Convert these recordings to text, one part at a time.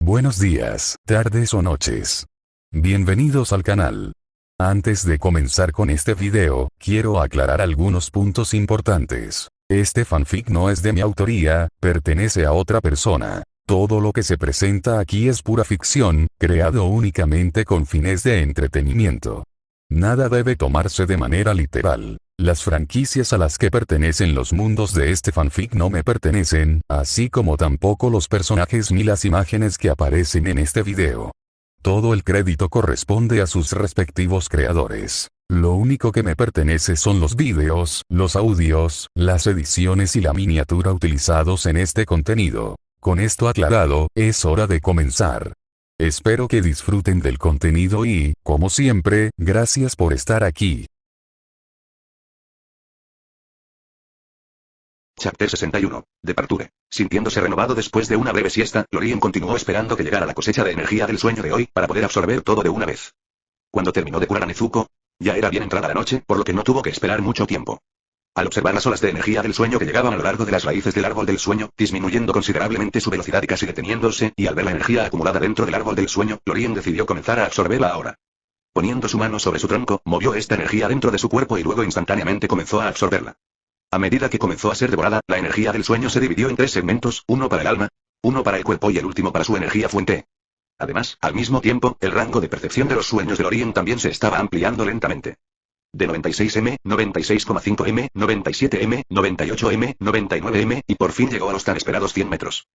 Buenos días, tardes o noches. Bienvenidos al canal. Antes de comenzar con este video, quiero aclarar algunos puntos importantes. Este fanfic no es de mi autoría, pertenece a otra persona. Todo lo que se presenta aquí es pura ficción, creado únicamente con fines de entretenimiento. Nada debe tomarse de manera literal. Las franquicias a las que pertenecen los mundos de este fanfic no me pertenecen, así como tampoco los personajes ni las imágenes que aparecen en este video. Todo el crédito corresponde a sus respectivos creadores. Lo único que me pertenece son los vídeos, los audios, las ediciones y la miniatura utilizados en este contenido. Con esto aclarado, es hora de comenzar. Espero que disfruten del contenido y, como siempre, gracias por estar aquí. Chapter 61. Departure. Sintiéndose renovado después de una breve siesta, Lorien continuó esperando que llegara la cosecha de energía del sueño de hoy, para poder absorber todo de una vez. Cuando terminó de curar a Nezuko, ya era bien entrada la noche, por lo que no tuvo que esperar mucho tiempo. Al observar las olas de energía del sueño que llegaban a lo largo de las raíces del árbol del sueño, disminuyendo considerablemente su velocidad y casi deteniéndose, y al ver la energía acumulada dentro del árbol del sueño, Lorien decidió comenzar a absorberla ahora. Poniendo su mano sobre su tronco, movió esta energía dentro de su cuerpo y luego instantáneamente comenzó a absorberla. A medida que comenzó a ser devorada, la energía del sueño se dividió en 3 segmentos, uno para el alma, uno para el cuerpo y el último para su energía fuente. Además, al mismo tiempo, el rango de percepción de los sueños de Lorien también se estaba ampliando lentamente. De 96M, 96,5M, 97M, 98M, 99M, y por fin llegó a los tan esperados 100 metros.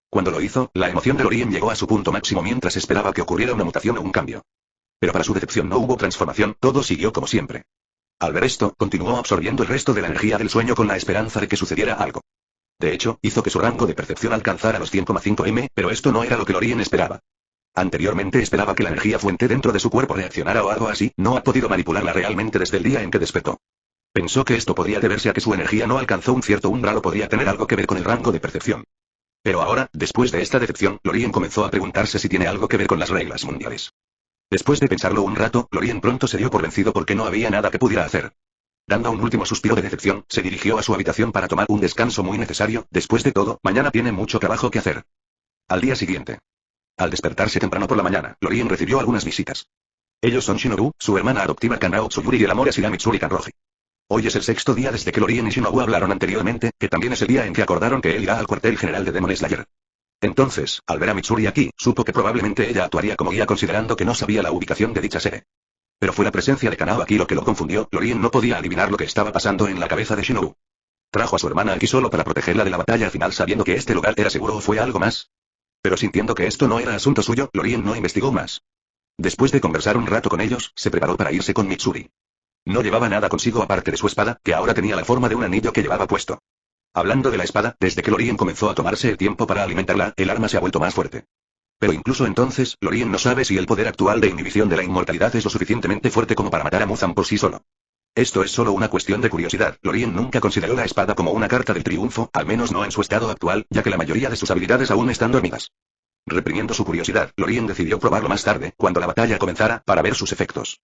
Cuando lo hizo, la emoción de Lorien llegó a su punto máximo mientras esperaba que ocurriera una mutación o un cambio. Pero para su decepción no hubo transformación, todo siguió como siempre. Al ver esto, continuó absorbiendo el resto de la energía del sueño con la esperanza de que sucediera algo. De hecho, hizo que su rango de percepción alcanzara los 100,5M, pero esto no era lo que Lorien esperaba. Anteriormente esperaba que la energía fuente dentro de su cuerpo reaccionara o algo así, no ha podido manipularla realmente desde el día en que despertó. Pensó que esto podía deberse a que su energía no alcanzó un cierto umbral o podía tener algo que ver con el rango de percepción. Pero ahora, después de esta decepción, Lorien comenzó a preguntarse si tiene algo que ver con las reglas mundiales. Después de pensarlo un rato, Lorien pronto se dio por vencido porque no había nada que pudiera hacer. Dando un último suspiro de decepción, se dirigió a su habitación para tomar un descanso muy necesario. Después de todo, mañana tiene mucho trabajo que hacer. Al día siguiente. Al despertarse temprano por la mañana, Lorien recibió algunas visitas. Ellos son Shinobu, su hermana adoptiva Kanao Tsuyuri y el amor Asira Mitsuri Kanroji. Hoy es el 6º día desde que Lorien y Shinobu hablaron anteriormente, que también es el día en que acordaron que él irá al cuartel general de Demon Slayer. Entonces, al ver a Mitsuri aquí, supo que probablemente ella actuaría como guía considerando que no sabía la ubicación de dicha sede. Pero fue la presencia de Kanao aquí lo que lo confundió. Lorien no podía adivinar lo que estaba pasando en la cabeza de Shinobu. ¿Trajo a su hermana aquí solo para protegerla de la batalla final sabiendo que este lugar era seguro o fue algo más? Pero sintiendo que esto no era asunto suyo, Lorien no investigó más. Después de conversar un rato con ellos, se preparó para irse con Mitsuri. No llevaba nada consigo aparte de su espada, que ahora tenía la forma de un anillo que llevaba puesto. Hablando de la espada, desde que Lorien comenzó a tomarse el tiempo para alimentarla, el arma se ha vuelto más fuerte. Pero incluso entonces, Lorien no sabe si el poder actual de inhibición de la inmortalidad es lo suficientemente fuerte como para matar a Muzan por sí solo. Esto es solo una cuestión de curiosidad. Lorien nunca consideró la espada como una carta del triunfo, al menos no en su estado actual, ya que la mayoría de sus habilidades aún están dormidas. Reprimiendo su curiosidad, Lorien decidió probarlo más tarde, cuando la batalla comenzara, para ver sus efectos.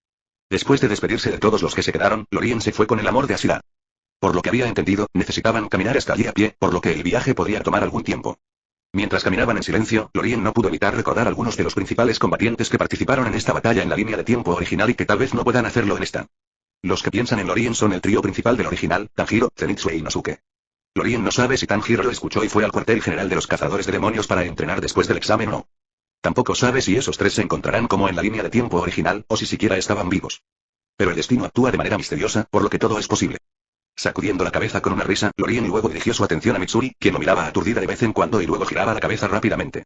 Después de despedirse de todos los que se quedaron, Lorien se fue con el amor de Asira. Por lo que había entendido, necesitaban caminar hasta allí a pie, por lo que el viaje podría tomar algún tiempo. Mientras caminaban en silencio, Lorien no pudo evitar recordar algunos de los principales combatientes que participaron en esta batalla en la línea de tiempo original y que tal vez no puedan hacerlo en esta. Los que piensan en Lorien son el trío principal del original, Tanjiro, Zenitsu e Inosuke. Lorien no sabe si Tanjiro lo escuchó y fue al cuartel general de los cazadores de demonios para entrenar después del examen o no. Tampoco sabe si esos 3 se encontrarán como en la línea de tiempo original, o si siquiera estaban vivos. Pero el destino actúa de manera misteriosa, por lo que todo es posible. Sacudiendo la cabeza con una risa, Lorien luego dirigió su atención a Mitsuri, quien lo miraba aturdida de vez en cuando y luego giraba la cabeza rápidamente.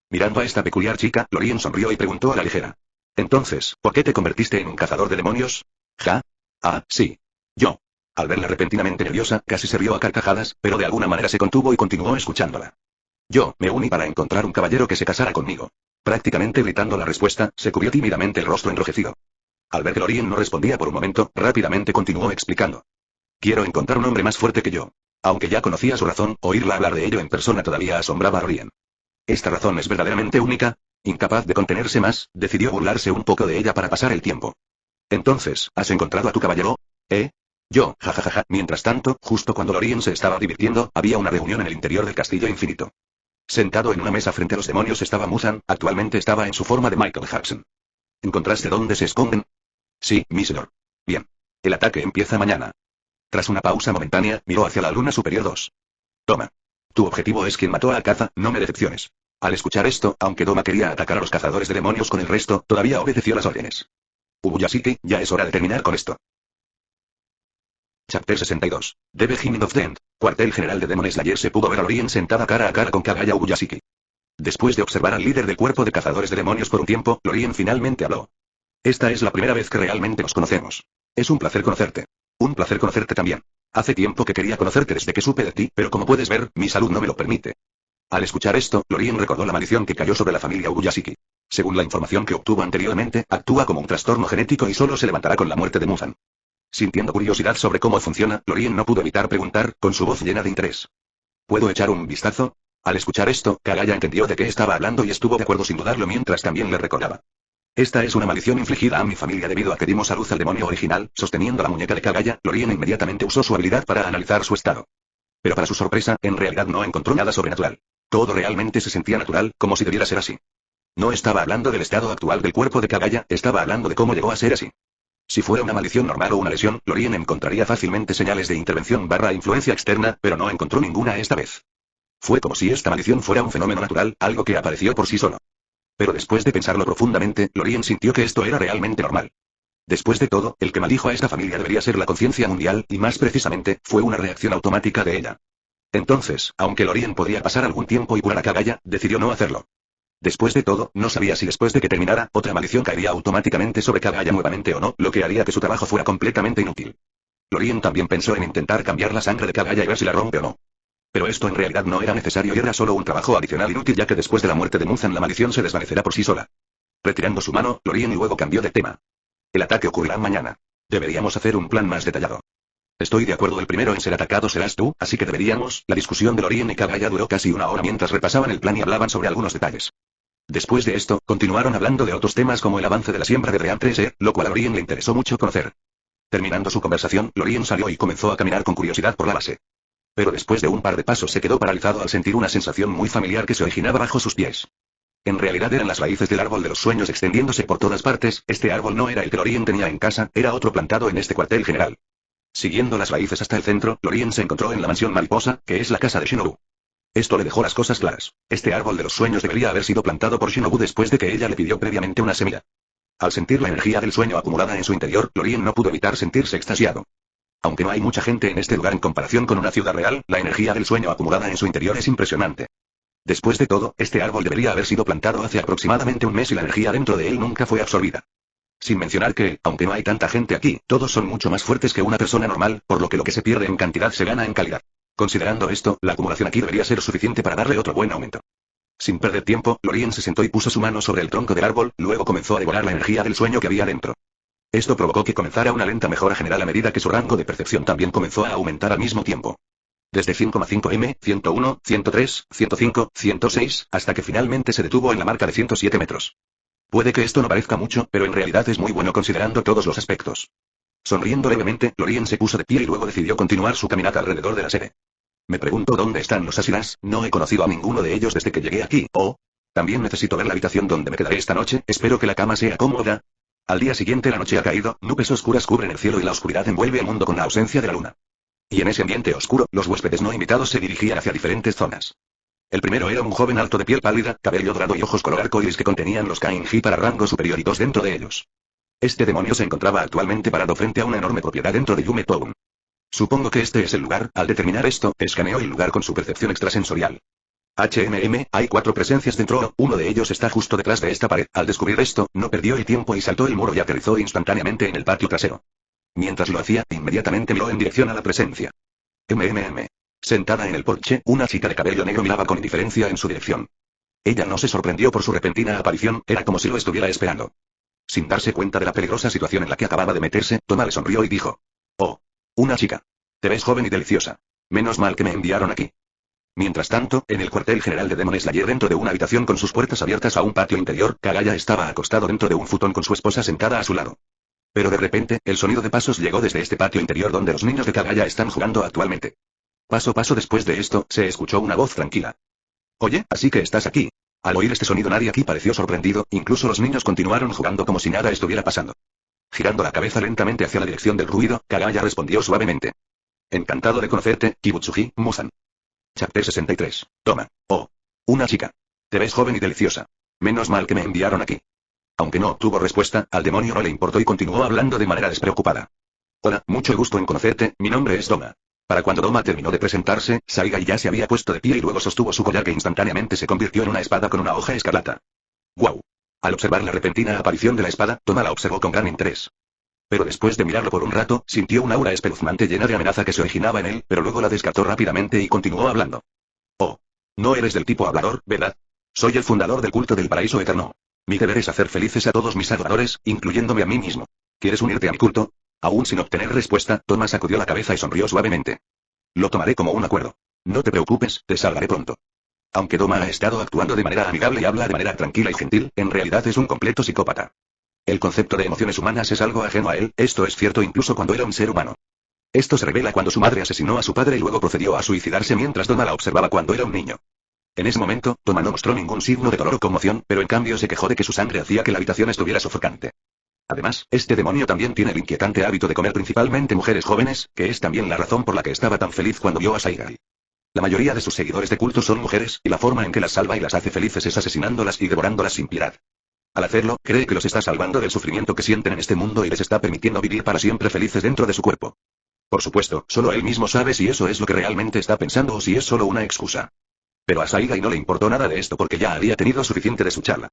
Mirando a esta peculiar chica, Lorien sonrió y preguntó a la ligera. Entonces, ¿por qué te convertiste en un cazador de demonios? ¿Ja? Ah, sí. Yo. Al verla repentinamente nerviosa, casi se rió a carcajadas, pero de alguna manera se contuvo y continuó escuchándola. Yo, me uní para encontrar un caballero que se casara conmigo. Prácticamente gritando la respuesta, se cubrió tímidamente el rostro enrojecido. Al ver que Lorien no respondía por un momento, rápidamente continuó explicando. Quiero encontrar un hombre más fuerte que yo. Aunque ya conocía su razón, oírla hablar de ello en persona todavía asombraba a Lorien. Esta razón es verdaderamente única. Incapaz de contenerse más, decidió burlarse un poco de ella para pasar el tiempo. Entonces, ¿has encontrado a tu caballero? ¿Eh? Yo, jajajaja. Mientras tanto, justo cuando Lorien se estaba divirtiendo, había una reunión en el interior del castillo infinito. Sentado en una mesa frente a los demonios estaba Muzan, actualmente estaba en su forma de Michael Jackson. ¿Encontraste dónde se esconden? Sí, mi señor. Bien. El ataque empieza mañana. Tras una pausa momentánea, miró hacia la luna superior 2. Toma. Tu objetivo es quien mató a Akaza, no me decepciones. Al escuchar esto, aunque Doma quería atacar a los cazadores de demonios con el resto, todavía obedeció las órdenes. Ubuyashiki, ya es hora de terminar con esto. Chapter 62. The Beginning of the End. Cuartel general de Demon Slayer. Se pudo ver a Lorien sentada cara a cara con Kagaya Ubuyashiki. Después de observar al líder del cuerpo de cazadores de demonios por un tiempo, Lorien finalmente habló. Esta es la primera vez que realmente nos conocemos. Es un placer conocerte. Un placer conocerte también. Hace tiempo que quería conocerte desde que supe de ti, pero como puedes ver, mi salud no me lo permite. Al escuchar esto, Lorien recordó la maldición que cayó sobre la familia Ubuyashiki. Según la información que obtuvo anteriormente, actúa como un trastorno genético y solo se levantará con la muerte de Muzan. Sintiendo curiosidad sobre cómo funciona, Lorien no pudo evitar preguntar, con su voz llena de interés. ¿Puedo echar un vistazo? Al escuchar esto, Kagaya entendió de qué estaba hablando y estuvo de acuerdo sin dudarlo mientras también le recordaba. Esta es una maldición infligida a mi familia debido a que dimos a luz al demonio original. Sosteniendo la muñeca de Kagaya, Lorien inmediatamente usó su habilidad para analizar su estado. Pero para su sorpresa, en realidad no encontró nada sobrenatural. Todo realmente se sentía natural, como si debiera ser así. No estaba hablando del estado actual del cuerpo de Kagaya, estaba hablando de cómo llegó a ser así. Si fuera una maldición normal o una lesión, Lorien encontraría fácilmente señales de intervención / influencia externa, pero no encontró ninguna esta vez. Fue como si esta maldición fuera un fenómeno natural, algo que apareció por sí solo. Pero después de pensarlo profundamente, Lorien sintió que esto era realmente normal. Después de todo, el que maldijo a esta familia debería ser la conciencia mundial, y más precisamente, fue una reacción automática de ella. Entonces, aunque Lorien podría pasar algún tiempo y curar a Kagaya, decidió no hacerlo. Después de todo, no sabía si después de que terminara, otra maldición caería automáticamente sobre Kagaya nuevamente o no, lo que haría que su trabajo fuera completamente inútil. Lorien también pensó en intentar cambiar la sangre de Kagaya y ver si la rompe o no. Pero esto en realidad no era necesario y era solo un trabajo adicional inútil ya que después de la muerte de Muzan la maldición se desvanecerá por sí sola. Retirando su mano, Lorien luego cambió de tema. El ataque ocurrirá mañana. Deberíamos hacer un plan más detallado. Estoy de acuerdo, el primero en ser atacado serás tú, así que deberíamos. La discusión de Lorien y Kagaya duró casi una hora mientras repasaban el plan y hablaban sobre algunos detalles. Después de esto, continuaron hablando de otros temas como el avance de la siembra de Rean 3E, lo cual a Lorien le interesó mucho conocer. Terminando su conversación, Lorien salió y comenzó a caminar con curiosidad por la base. Pero después de un par de pasos se quedó paralizado al sentir una sensación muy familiar que se originaba bajo sus pies. En realidad eran las raíces del árbol de los sueños extendiéndose por todas partes. Este árbol no era el que Lorien tenía en casa, era otro plantado en este cuartel general. Siguiendo las raíces hasta el centro, Lorien se encontró en la mansión mariposa, que es la casa de Shinobu. Esto le dejó las cosas claras. Este árbol de los sueños debería haber sido plantado por Shinobu después de que ella le pidió previamente una semilla. Al sentir la energía del sueño acumulada en su interior, Lorien no pudo evitar sentirse extasiado. Aunque no hay mucha gente en este lugar en comparación con una ciudad real, la energía del sueño acumulada en su interior es impresionante. Después de todo, este árbol debería haber sido plantado hace aproximadamente un mes y la energía dentro de él nunca fue absorbida. Sin mencionar que, aunque no hay tanta gente aquí, todos son mucho más fuertes que una persona normal, por lo que se pierde en cantidad se gana en calidad. Considerando esto, la acumulación aquí debería ser suficiente para darle otro buen aumento. Sin perder tiempo, Lorien se sentó y puso su mano sobre el tronco del árbol, luego comenzó a devorar la energía del sueño que había dentro. Esto provocó que comenzara una lenta mejora general a medida que su rango de percepción también comenzó a aumentar al mismo tiempo. Desde 5,5 m, 101, 103, 105, 106, hasta que finalmente se detuvo en la marca de 107 metros. Puede que esto no parezca mucho, pero en realidad es muy bueno considerando todos los aspectos. Sonriendo levemente, Lorien se puso de pie y luego decidió continuar su caminata alrededor de la sede. Me pregunto dónde están los Asiras, no he conocido a ninguno de ellos desde que llegué aquí, también necesito ver la habitación donde me quedaré esta noche, espero que la cama sea cómoda. Al día siguiente la noche ha caído, nubes oscuras cubren el cielo y la oscuridad envuelve el mundo con la ausencia de la luna. Y en ese ambiente oscuro, los huéspedes no invitados se dirigían hacia diferentes zonas. El primero era un joven alto de piel pálida, cabello dorado y ojos color arcoíris que contenían los Kainji para rango superior y dos dentro de ellos. Este demonio se encontraba actualmente parado frente a una enorme propiedad dentro de Yume Town. Supongo que este es el lugar. Al determinar esto, escaneó el lugar con su percepción extrasensorial. Hay 4 presencias dentro, uno de ellos está justo detrás de esta pared. Al descubrir esto, no perdió el tiempo y saltó el muro y aterrizó instantáneamente en el patio trasero. Mientras lo hacía, inmediatamente miró en dirección a la presencia. Sentada en el porche, una chica de cabello negro miraba con indiferencia en su dirección. Ella no se sorprendió por su repentina aparición, era como si lo estuviera esperando. Sin darse cuenta de la peligrosa situación en la que acababa de meterse, Toma le sonrió y dijo: «Oh, una chica. Te ves joven y deliciosa. Menos mal que me enviaron aquí». Mientras tanto, en el cuartel general de Demon Slayer dentro de una habitación con sus puertas abiertas a un patio interior, Kagaya estaba acostado dentro de un futón con su esposa sentada a su lado. Pero de repente, el sonido de pasos llegó desde este patio interior donde los niños de Kagaya están jugando actualmente. Paso después de esto, se escuchó una voz tranquila. Oye, así que estás aquí. Al oír este sonido nadie aquí pareció sorprendido, incluso los niños continuaron jugando como si nada estuviera pasando. Girando la cabeza lentamente hacia la dirección del ruido, Kagaya respondió suavemente. Encantado de conocerte, Kibutsuji, Musan. Chapter 63. Toma. Oh. Una chica. Te ves joven y deliciosa. Menos mal que me enviaron aquí. Aunque no obtuvo respuesta, al demonio no le importó y continuó hablando de manera despreocupada. Hola, mucho gusto en conocerte, mi nombre es Doma. Para cuando Doma terminó de presentarse, Saigai ya se había puesto de pie y luego sostuvo su collar que instantáneamente se convirtió en una espada con una hoja escarlata. ¡Guau! Al observar la repentina aparición de la espada, Doma la observó con gran interés. Pero después de mirarlo por un rato, sintió un aura espeluznante llena de amenaza que se originaba en él, pero luego la descartó rápidamente y continuó hablando. Oh. No eres del tipo hablador, ¿verdad? Soy el fundador del culto del paraíso eterno. Mi deber es hacer felices a todos mis adoradores, incluyéndome a mí mismo. ¿Quieres unirte a mi culto? Aún sin obtener respuesta, Doma sacudió la cabeza y sonrió suavemente. Lo tomaré como un acuerdo. No te preocupes, te salvaré pronto. Aunque Doma ha estado actuando de manera amigable y habla de manera tranquila y gentil, en realidad es un completo psicópata. El concepto de emociones humanas es algo ajeno a él, esto es cierto incluso cuando era un ser humano. Esto se revela cuando su madre asesinó a su padre y luego procedió a suicidarse mientras Doma la observaba cuando era un niño. En ese momento, Doma no mostró ningún signo de dolor o conmoción, pero en cambio se quejó de que su sangre hacía que la habitación estuviera sofocante. Además, este demonio también tiene el inquietante hábito de comer principalmente mujeres jóvenes, que es también la razón por la que estaba tan feliz cuando vio a Saigai. La mayoría de sus seguidores de culto son mujeres, y la forma en que las salva y las hace felices es asesinándolas y devorándolas sin piedad. Al hacerlo, cree que los está salvando del sufrimiento que sienten en este mundo y les está permitiendo vivir para siempre felices dentro de su cuerpo. Por supuesto, solo él mismo sabe si eso es lo que realmente está pensando o si es solo una excusa. Pero a Saigai no le importó nada de esto porque ya había tenido suficiente de su charla.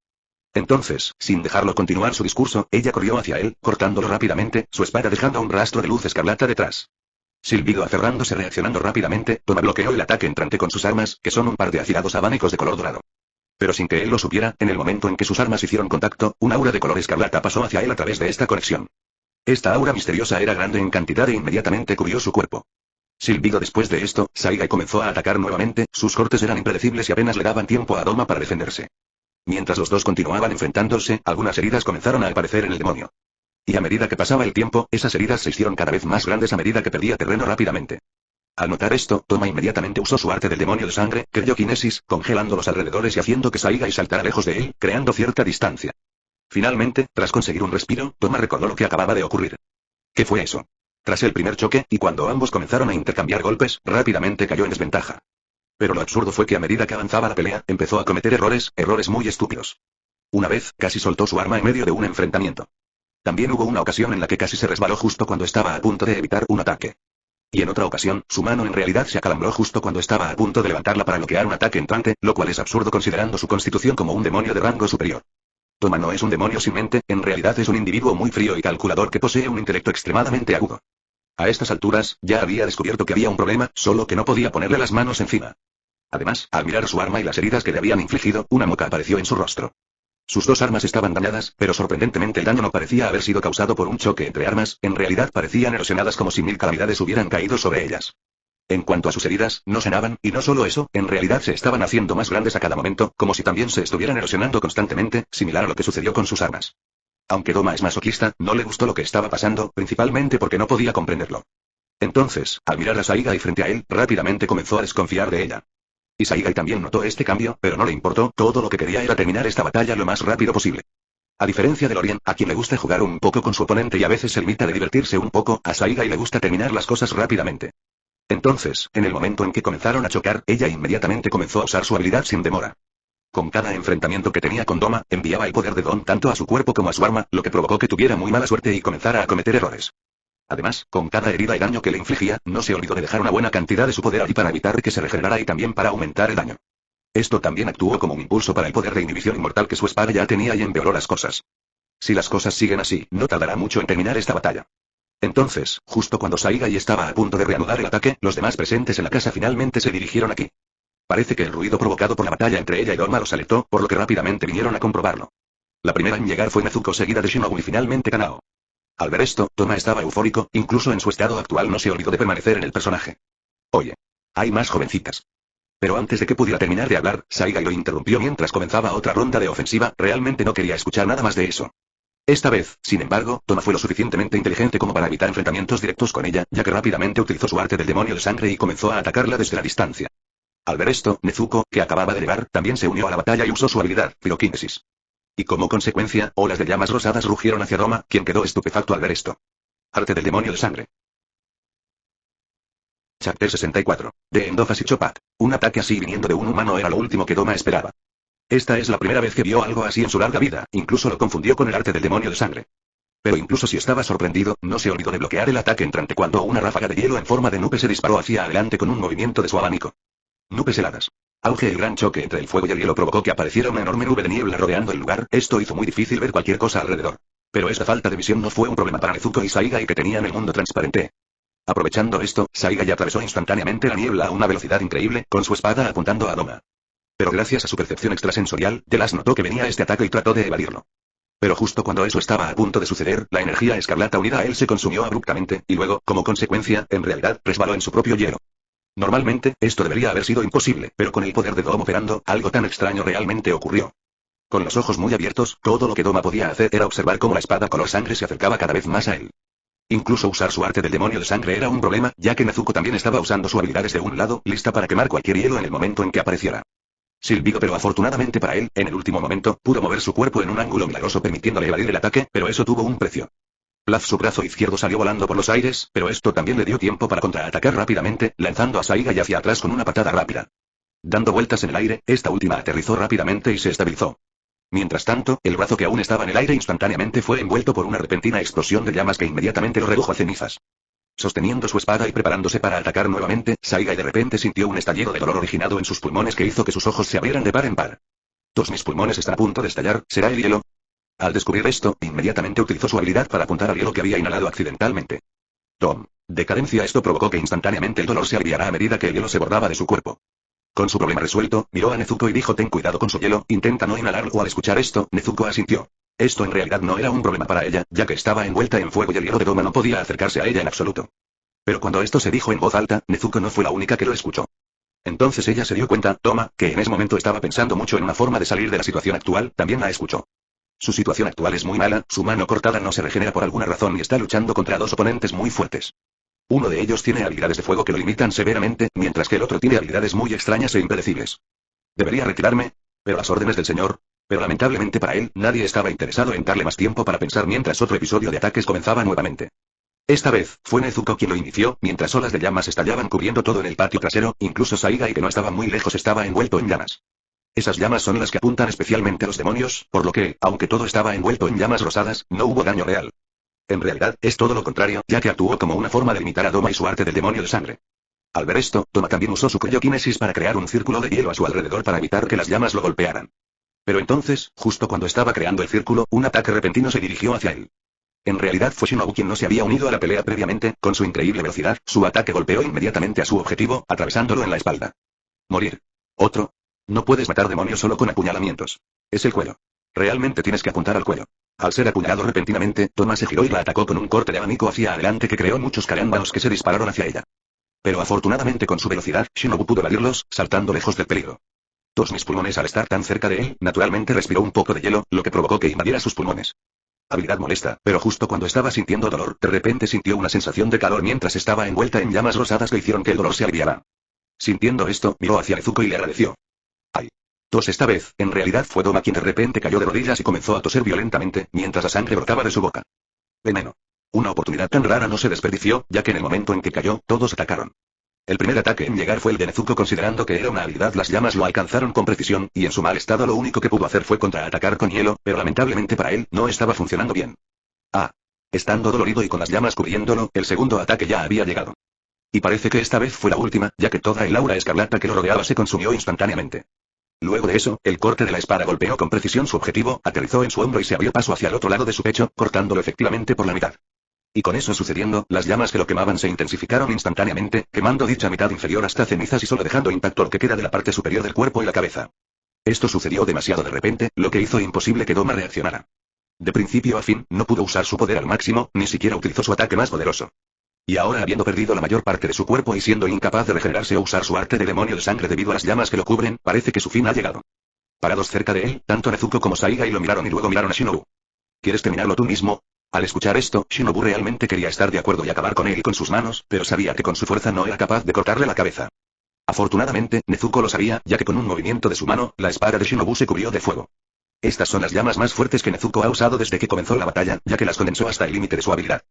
Entonces, sin dejarlo continuar su discurso, ella corrió hacia él, cortándolo rápidamente, su espada dejando un rastro de luz escarlata detrás. Silbido aferrándose reaccionando rápidamente, Doma bloqueó el ataque entrante con sus armas, que son un par de afilados abanicos de color dorado. Pero sin que él lo supiera, en el momento en que sus armas hicieron contacto, un aura de color escarlata pasó hacia él a través de esta conexión. Esta aura misteriosa era grande en cantidad e inmediatamente cubrió su cuerpo. Silbido después de esto, Saigai comenzó a atacar nuevamente, sus cortes eran impredecibles y apenas le daban tiempo a Doma para defenderse. Mientras los dos continuaban enfrentándose, algunas heridas comenzaron a aparecer en el demonio. Y a medida que pasaba el tiempo, esas heridas se hicieron cada vez más grandes a medida que perdía terreno rápidamente. Al notar esto, Doma inmediatamente usó su arte del demonio de sangre, crioquinesis, congelando los alrededores y haciendo que Saigai saltara lejos de él, creando cierta distancia. Finalmente, tras conseguir un respiro, Doma recordó lo que acababa de ocurrir. ¿Qué fue eso? Tras el primer choque, y cuando ambos comenzaron a intercambiar golpes, rápidamente cayó en desventaja. Pero lo absurdo fue que a medida que avanzaba la pelea, empezó a cometer errores muy estúpidos. Una vez, casi soltó su arma en medio de un enfrentamiento. También hubo una ocasión en la que casi se resbaló justo cuando estaba a punto de evitar un ataque. Y en otra ocasión, su mano en realidad se acalambró justo cuando estaba a punto de levantarla para bloquear un ataque entrante, lo cual es absurdo considerando su constitución como un demonio de rango superior. Doma no es un demonio sin mente, en realidad es un individuo muy frío y calculador que posee un intelecto extremadamente agudo. A estas alturas, ya había descubierto que había un problema, solo que no podía ponerle las manos encima. Además, al mirar su arma y las heridas que le habían infligido, una moca apareció en su rostro. Sus dos armas estaban dañadas, pero sorprendentemente el daño no parecía haber sido causado por un choque entre armas, en realidad parecían erosionadas como si 1000 calamidades hubieran caído sobre ellas. En cuanto a sus heridas, no sanaban, y no solo eso, en realidad se estaban haciendo más grandes a cada momento, como si también se estuvieran erosionando constantemente, similar a lo que sucedió con sus armas. Aunque Doma es masoquista, no le gustó lo que estaba pasando, principalmente porque no podía comprenderlo. Entonces, al mirar a Saigai frente a él, rápidamente comenzó a desconfiar de ella. Y Saigai también notó este cambio, pero no le importó, todo lo que quería era terminar esta batalla lo más rápido posible. A diferencia de Lorien, a quien le gusta jugar un poco con su oponente y a veces se limita de divertirse un poco, a Saigai le gusta terminar las cosas rápidamente. Entonces, en el momento en que comenzaron a chocar, ella inmediatamente comenzó a usar su habilidad sin demora. Con cada enfrentamiento que tenía con Doma, enviaba el poder de Don tanto a su cuerpo como a su arma, lo que provocó que tuviera muy mala suerte y comenzara a cometer errores. Además, con cada herida y daño que le infligía, no se olvidó de dejar una buena cantidad de su poder allí para evitar que se regenerara y también para aumentar el daño. Esto también actuó como un impulso para el poder de inhibición inmortal que su espada ya tenía y empeoró las cosas. Si las cosas siguen así, no tardará mucho en terminar esta batalla. Entonces, justo cuando Saigai estaba a punto de reanudar el ataque, los demás presentes en la casa finalmente se dirigieron aquí. Parece que el ruido provocado por la batalla entre ella y Doma los alertó, por lo que rápidamente vinieron a comprobarlo. La primera en llegar fue Nezuko seguida de Shinobu y finalmente Kanao. Al ver esto, Doma estaba eufórico, incluso en su estado actual no se olvidó de permanecer en el personaje. Oye. Hay más jovencitas. Pero antes de que pudiera terminar de hablar, Saigai lo interrumpió mientras comenzaba otra ronda de ofensiva, realmente no quería escuchar nada más de eso. Esta vez, sin embargo, Doma fue lo suficientemente inteligente como para evitar enfrentamientos directos con ella, ya que rápidamente utilizó su arte del demonio de sangre y comenzó a atacarla desde la distancia. Al ver esto, Nezuko, que acababa de llegar, también se unió a la batalla y usó su habilidad, piroquinesis. Y como consecuencia, olas de llamas rosadas rugieron hacia Doma, quien quedó estupefacto al ver esto. Arte del demonio de sangre. Chapter 64. De Endofas y Chopat. Un ataque así viniendo de un humano era lo último que Doma esperaba. Esta es la primera vez que vio algo así en su larga vida, incluso lo confundió con el arte del demonio de sangre. Pero incluso si estaba sorprendido, no se olvidó de bloquear el ataque entrante cuando una ráfaga de hielo en forma de nube se disparó hacia adelante con un movimiento de su abanico. Nubes heladas. Auge. El gran choque entre el fuego y el hielo provocó que apareciera una enorme nube de niebla rodeando el lugar, esto hizo muy difícil ver cualquier cosa alrededor. Pero esta falta de visión no fue un problema para Nezuko y Saigai, que tenían el mundo transparente. Aprovechando esto, Saigai atravesó instantáneamente la niebla a una velocidad increíble, con su espada apuntando a Doma. Pero gracias a su percepción extrasensorial, Delas notó que venía este ataque y trató de evadirlo. Pero justo cuando eso estaba a punto de suceder, la energía escarlata unida a él se consumió abruptamente, y luego, como consecuencia, en realidad, resbaló en su propio hielo. Normalmente, esto debería haber sido imposible, pero con el poder de Doma operando, algo tan extraño realmente ocurrió. Con los ojos muy abiertos, todo lo que Doma podía hacer era observar cómo la espada color sangre se acercaba cada vez más a él. Incluso usar su arte del demonio de sangre era un problema, ya que Nezuko también estaba usando su habilidad desde un lado, lista para quemar cualquier hielo en el momento en que apareciera. Silbido, pero afortunadamente para él, en el último momento, pudo mover su cuerpo en un ángulo milagroso permitiéndole evadir el ataque, pero eso tuvo un precio. Plaz, su brazo izquierdo salió volando por los aires, pero esto también le dio tiempo para contraatacar rápidamente, lanzando a Saigai hacia atrás con una patada rápida. Dando vueltas en el aire, esta última aterrizó rápidamente y se estabilizó. Mientras tanto, el brazo que aún estaba en el aire instantáneamente fue envuelto por una repentina explosión de llamas que inmediatamente lo redujo a cenizas. Sosteniendo su espada y preparándose para atacar nuevamente, Saigai de repente sintió un estallido de dolor originado en sus pulmones que hizo que sus ojos se abrieran de par en par. Todos mis pulmones están a punto de estallar, ¿será el hielo? Al descubrir esto, inmediatamente utilizó su habilidad para apuntar al hielo que había inhalado accidentalmente. Tom. Decadencia. Esto provocó que instantáneamente el dolor se aliviara a medida que el hielo se bordaba de su cuerpo. Con su problema resuelto, miró a Nezuko y dijo: ten cuidado con su hielo, intenta no inhalarlo. Al escuchar esto, Nezuko asintió. Esto en realidad no era un problema para ella, ya que estaba envuelta en fuego y el hielo de Doma no podía acercarse a ella en absoluto. Pero cuando esto se dijo en voz alta, Nezuko no fue la única que lo escuchó. Entonces ella se dio cuenta, Doma, que en ese momento estaba pensando mucho en una forma de salir de la situación actual, también la escuchó. Su situación actual es muy mala, su mano cortada no se regenera por alguna razón y está luchando contra dos oponentes muy fuertes. Uno de ellos tiene habilidades de fuego que lo limitan severamente, mientras que el otro tiene habilidades muy extrañas e impredecibles. ¿Debería retirarme? Pero las órdenes del señor. Pero lamentablemente para él, nadie estaba interesado en darle más tiempo para pensar mientras otro episodio de ataques comenzaba nuevamente. Esta vez, fue Nezuko quien lo inició, mientras olas de llamas estallaban cubriendo todo en el patio trasero, incluso Saigai, que no estaba muy lejos, estaba envuelto en llamas. Esas llamas son las que apuntan especialmente a los demonios, por lo que, aunque todo estaba envuelto en llamas rosadas, no hubo daño real. En realidad, es todo lo contrario, ya que actuó como una forma de limitar a Doma y su arte del demonio de sangre. Al ver esto, Doma también usó su cryokinesis para crear un círculo de hielo a su alrededor para evitar que las llamas lo golpearan. Pero entonces, justo cuando estaba creando el círculo, un ataque repentino se dirigió hacia él. En realidad fue Shinobu quien no se había unido a la pelea previamente, con su increíble velocidad, su ataque golpeó inmediatamente a su objetivo, atravesándolo en la espalda. Morir. Otro. No puedes matar demonios solo con apuñalamientos. Es el cuello. Realmente tienes que apuntar al cuello. Al ser apuñalado repentinamente, Doma se giró y la atacó con un corte de abanico hacia adelante que creó muchos carámbanos que se dispararon hacia ella. Pero afortunadamente con su velocidad, Shinobu pudo evadirlos, saltando lejos del peligro. Todos mis pulmones al estar tan cerca de él, naturalmente respiró un poco de hielo, lo que provocó que invadiera sus pulmones. Habilidad molesta, pero justo cuando estaba sintiendo dolor, de repente sintió una sensación de calor mientras estaba envuelta en llamas rosadas que hicieron que el dolor se aliviara. Sintiendo esto, miró hacia Nezuko y le agradeció. ¡Ay! Tos esta vez, en realidad fue Doma quien de repente cayó de rodillas y comenzó a toser violentamente, mientras la sangre brotaba de su boca. Veneno. Una oportunidad tan rara no se desperdició, ya que en el momento en que cayó, todos atacaron. El primer ataque en llegar fue el de Nezuko, considerando que era una habilidad. Las llamas lo alcanzaron con precisión, y en su mal estado lo único que pudo hacer fue contraatacar con hielo, pero lamentablemente para él, no estaba funcionando bien. Ah. Estando dolorido y con las llamas cubriéndolo, el segundo ataque ya había llegado. Y parece que esta vez fue la última, ya que toda el aura escarlata que lo rodeaba se consumió instantáneamente. Luego de eso, el corte de la espada golpeó con precisión su objetivo, aterrizó en su hombro y se abrió paso hacia el otro lado de su pecho, cortándolo efectivamente por la mitad. Y con eso sucediendo, las llamas que lo quemaban se intensificaron instantáneamente, quemando dicha mitad inferior hasta cenizas y solo dejando intacto lo que queda de la parte superior del cuerpo y la cabeza. Esto sucedió demasiado de repente, lo que hizo imposible que Doma reaccionara. De principio a fin, no pudo usar su poder al máximo, ni siquiera utilizó su ataque más poderoso. Y ahora, habiendo perdido la mayor parte de su cuerpo y siendo incapaz de regenerarse o usar su arte de demonio de sangre debido a las llamas que lo cubren, parece que su fin ha llegado. Parados cerca de él, tanto Nezuko como Saigai lo miraron y luego miraron a Shinobu. ¿Quieres terminarlo tú mismo? Al escuchar esto, Shinobu realmente quería estar de acuerdo y acabar con él con sus manos, pero sabía que con su fuerza no era capaz de cortarle la cabeza. Afortunadamente, Nezuko lo sabía, ya que con un movimiento de su mano, la espada de Shinobu se cubrió de fuego. Estas son las llamas más fuertes que Nezuko ha usado desde que comenzó la batalla, ya que las condensó hasta el límite de su habilidad.